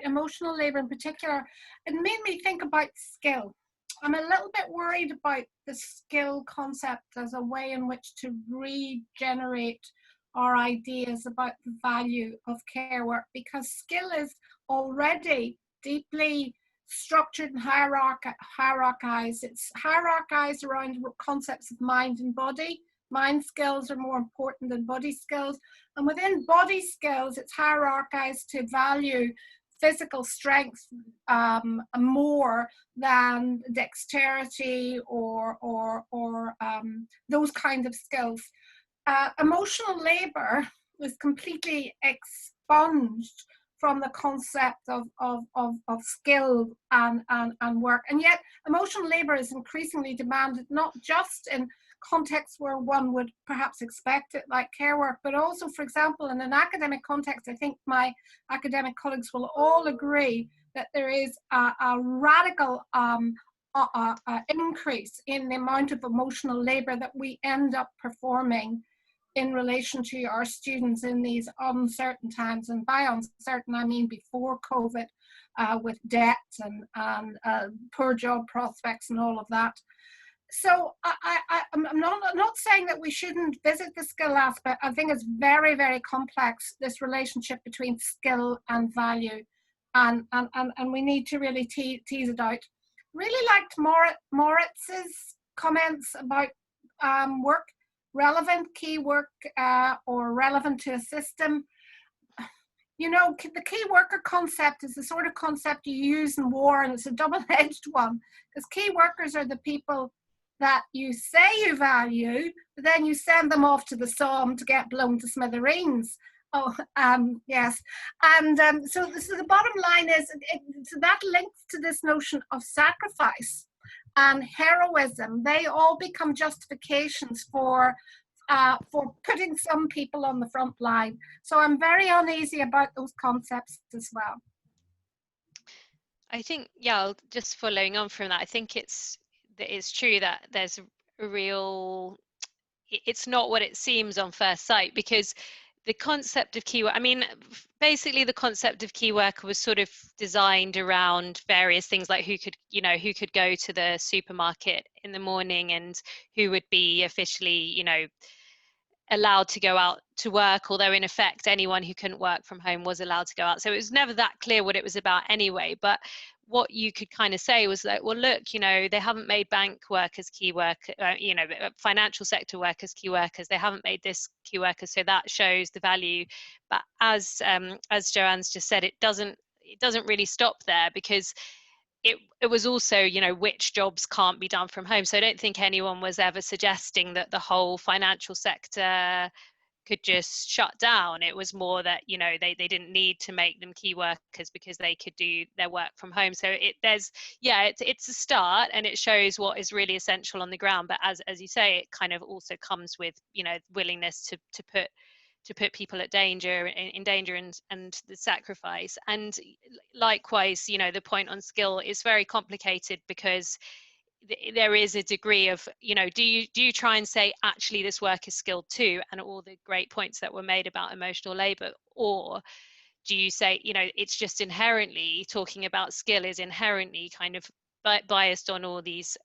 emotional labor in particular. It made me think about skill. I'm a little bit worried about the skill concept as a way in which to regenerate our ideas about the value of care work, because skill is already deeply structured and hierarchized. It's hierarchized around concepts of mind and body. Mind skills are more important than body skills. And within body skills, it's hierarchized to value physical strength more than dexterity or those kind of skills. Emotional labor was completely expunged from the concept of skill and work. And yet emotional labor is increasingly demanded, not just in contexts where one would perhaps expect it, like care work, but also, for example, in an academic context. I think my academic colleagues will all agree that there is a radical increase in the amount of emotional labor that we end up performing in relation to our students in these uncertain times. And by uncertain, I mean before COVID, with debt and poor job prospects and all of that. So I'm not saying that we shouldn't visit the skill aspect. I think it's very, very complex, this relationship between skill and value. And we need to really tease it out. Really liked Moritz's comments about work, relevant key work, or relevant to a system. You know, the key worker concept is the sort of concept you use in war, and it's a double-edged one, because key workers are the people that you say you value, but then you send them off to the Somme to get blown to smithereens. Oh, yes. And so the bottom line is, so that links to this notion of sacrifice and heroism. They all become justifications for putting some people on the front line. So I'm very uneasy about those concepts as well. I think, yeah, just following on from that, I think it's true that there's a real it's not what it seems on first sight, because the concept of key work, I mean, basically the concept of key worker was sort of designed around various things, like who could go to the supermarket in the morning and who would be officially, allowed to go out to work, although in effect anyone who couldn't work from home was allowed to go out. So it was never that clear what it was about anyway. But what you could kind of say was that, well, look, they haven't made bank workers key workers, financial sector workers key workers. They haven't made this key workers, so that shows the value. But as Joanne's just said, it doesn't really stop there, because it was also, which jobs can't be done from home. So I don't think anyone was ever suggesting that the whole financial sector could just shut down. It was more that, they didn't need to make them key workers because they could do their work from home. So it's a start, and it shows what is really essential on the ground. But as you say, it kind of also comes with, willingness to put people at danger, in danger, and the sacrifice. And likewise, the point on skill is very complicated, because there is a degree of, do you try and say, actually, this work is skilled too, and all the great points that were made about emotional labor, or do you say, it's just inherently, talking about skill is inherently kind of biased on all these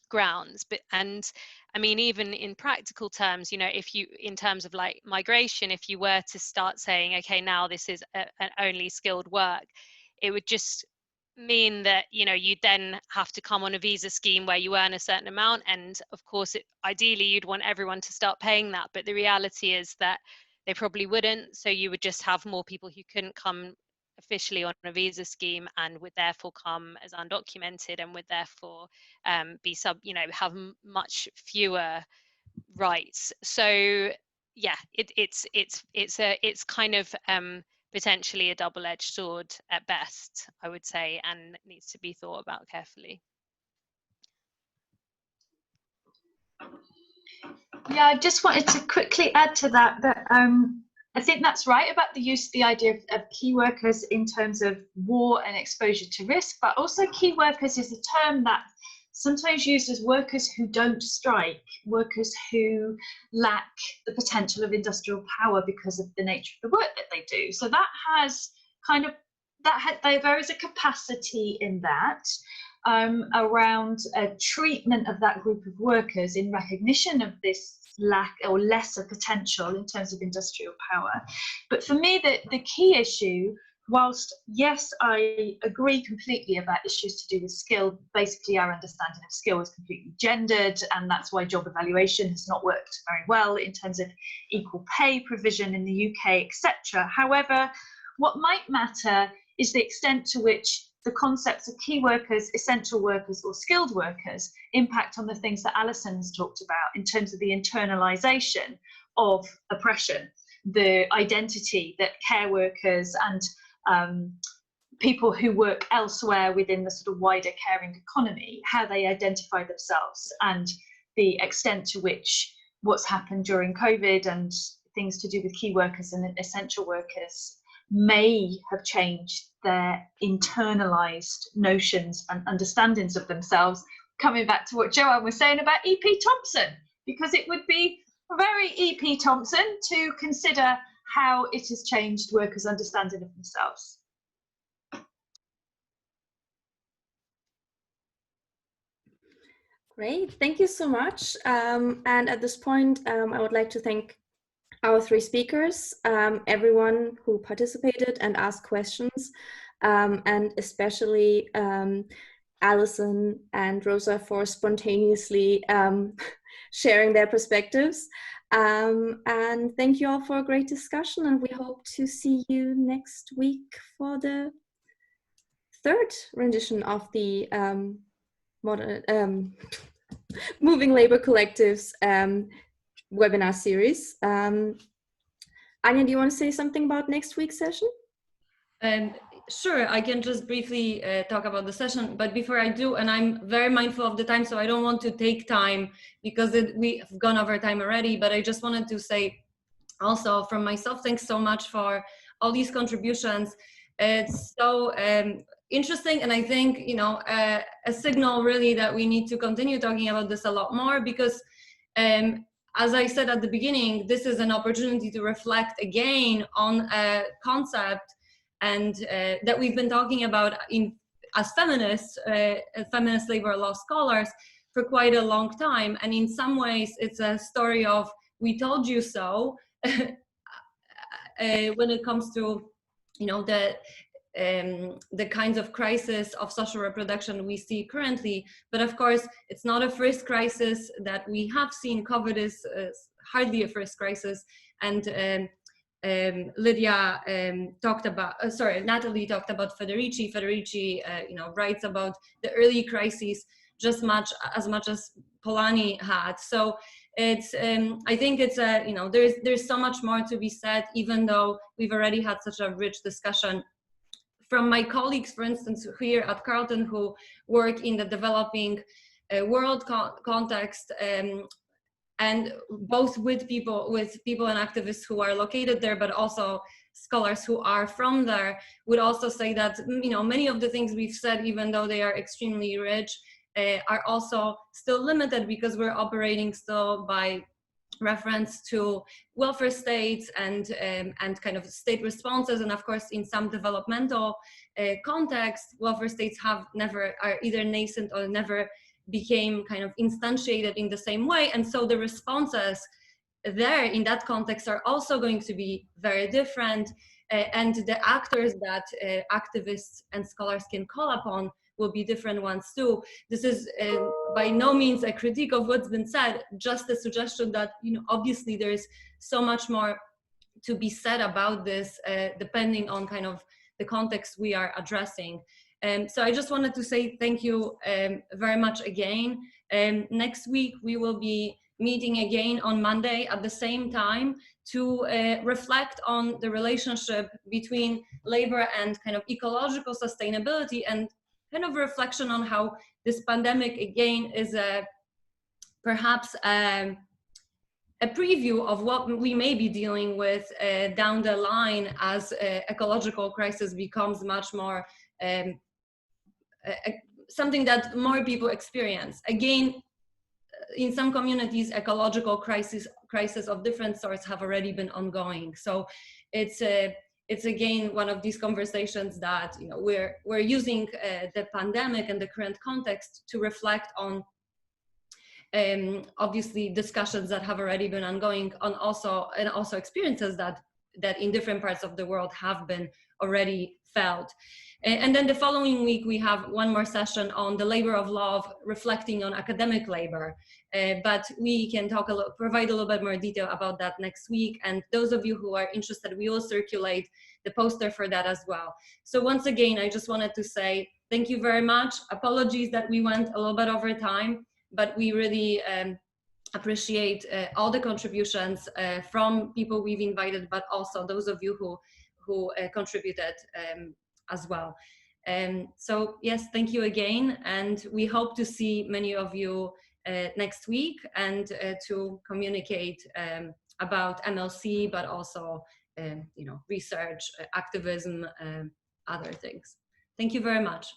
grounds? And I mean, even in practical terms, if you, in terms of like migration, if you were to start saying, okay, now this is an only skilled work, it would just mean that you'd then have to come on a visa scheme where you earn a certain amount, and of course ideally you'd want everyone to start paying that, but the reality is that they probably wouldn't. So you would just have more people who couldn't come officially on a visa scheme, and would therefore come as undocumented, and would therefore be have much fewer rights. So yeah, it's kind of potentially a double-edged sword at best, I would say, and needs to be thought about carefully. Yeah, I just wanted to quickly add to that I think that's right about the idea of key workers in terms of war and exposure to risk, but also key workers is a term that sometimes used as workers who don't strike, workers who lack the potential of industrial power because of the nature of the work that they do. So that has kind of, there is a capacity in that around a treatment of that group of workers in recognition of this lack or lesser potential in terms of industrial power. But for me, the key issue, whilst yes, I agree completely about issues to do with skill, basically our understanding of skill is completely gendered, and that's why job evaluation has not worked very well in terms of equal pay provision in the UK, etc. However, what might matter is the extent to which the concepts of key workers, essential workers, or skilled workers impact on the things that Alison has talked about in terms of the internalization of oppression, the identity that care workers and people who work elsewhere within the sort of wider caring economy, how they identify themselves, and the extent to which what's happened during COVID and things to do with key workers and essential workers may have changed their internalized notions and understandings of themselves, coming back to what Joanne was saying about E.P. Thompson, because it would be very E.P. Thompson to consider how it has changed workers' understanding of themselves. Great, thank you so much. And at this point, I would like to thank our three speakers, everyone who participated and asked questions, and especially Alison and Rosa for spontaneously sharing their perspectives. And thank you all for a great discussion, and we hope to see you next week for the third rendition of the Moving Labor Collectives webinar series. Anya, do you want to say something about next week's session? Sure, I can just briefly talk about the session, but before I do, and I'm very mindful of the time, so I don't want to take time because we have gone over time already, but I just wanted to say also from myself, thanks so much for all these contributions. It's so interesting, and I think, you know, a signal really that we need to continue talking about this a lot more, because as I said at the beginning, this is an opportunity to reflect again on a concept and that we've been talking about as feminists, feminist labor law scholars, for quite a long time. And in some ways, it's a story of "we told you so" when it comes to, you know, the kinds of crisis of social reproduction we see currently. But of course, it's not a first crisis that we have seen. COVID is hardly a first crisis. And Lydia talked about, Natalie talked about Federici. Federici, you know, writes about the early crises just as much as Polanyi had. So it's, I think it's you know, there's so much more to be said, even though we've already had such a rich discussion from my colleagues, for instance, here at Carleton, who work in the developing world context, and both with people and activists who are located there, but also scholars who are from there, would also say that, you know, many of the things we've said, even though they are extremely rich, are also still limited because we're operating still by reference to welfare states and kind of state responses. And of course, in some developmental contexts, welfare states are either nascent or never became kind of instantiated in the same way. And so the responses there in that context are also going to be very different. And the actors that activists and scholars can call upon will be different ones too. This is by no means a critique of what's been said, just a suggestion that, you know, obviously there's so much more to be said about this, depending on kind of the context we are addressing. So I just wanted to say thank you very much again. Next week we will be meeting again on Monday at the same time to reflect on the relationship between labor and kind of ecological sustainability, and kind of reflection on how this pandemic again is perhaps a preview of what we may be dealing with down the line as ecological crisis becomes much more something that more people experience. Again, in some communities, ecological crisis of different sorts have already been ongoing. So it's again one of these conversations that, you know, we're using the pandemic and the current context to reflect on obviously discussions that have already been ongoing on also experiences that in different parts of the world have been already felt. And then the following week, we have one more session on the labor of love, reflecting on academic labor. But we can provide a little bit more detail about that next week. And those of you who are interested, we will circulate the poster for that as well. So once again, I just wanted to say thank you very much. Apologies that we went a little bit over time, but we really appreciate all the contributions from people we've invited, but also those of you who contributed as well. So yes, thank you again, and we hope to see many of you next week, and to communicate about MLC, but also you know, research, activism, other things. Thank you very much.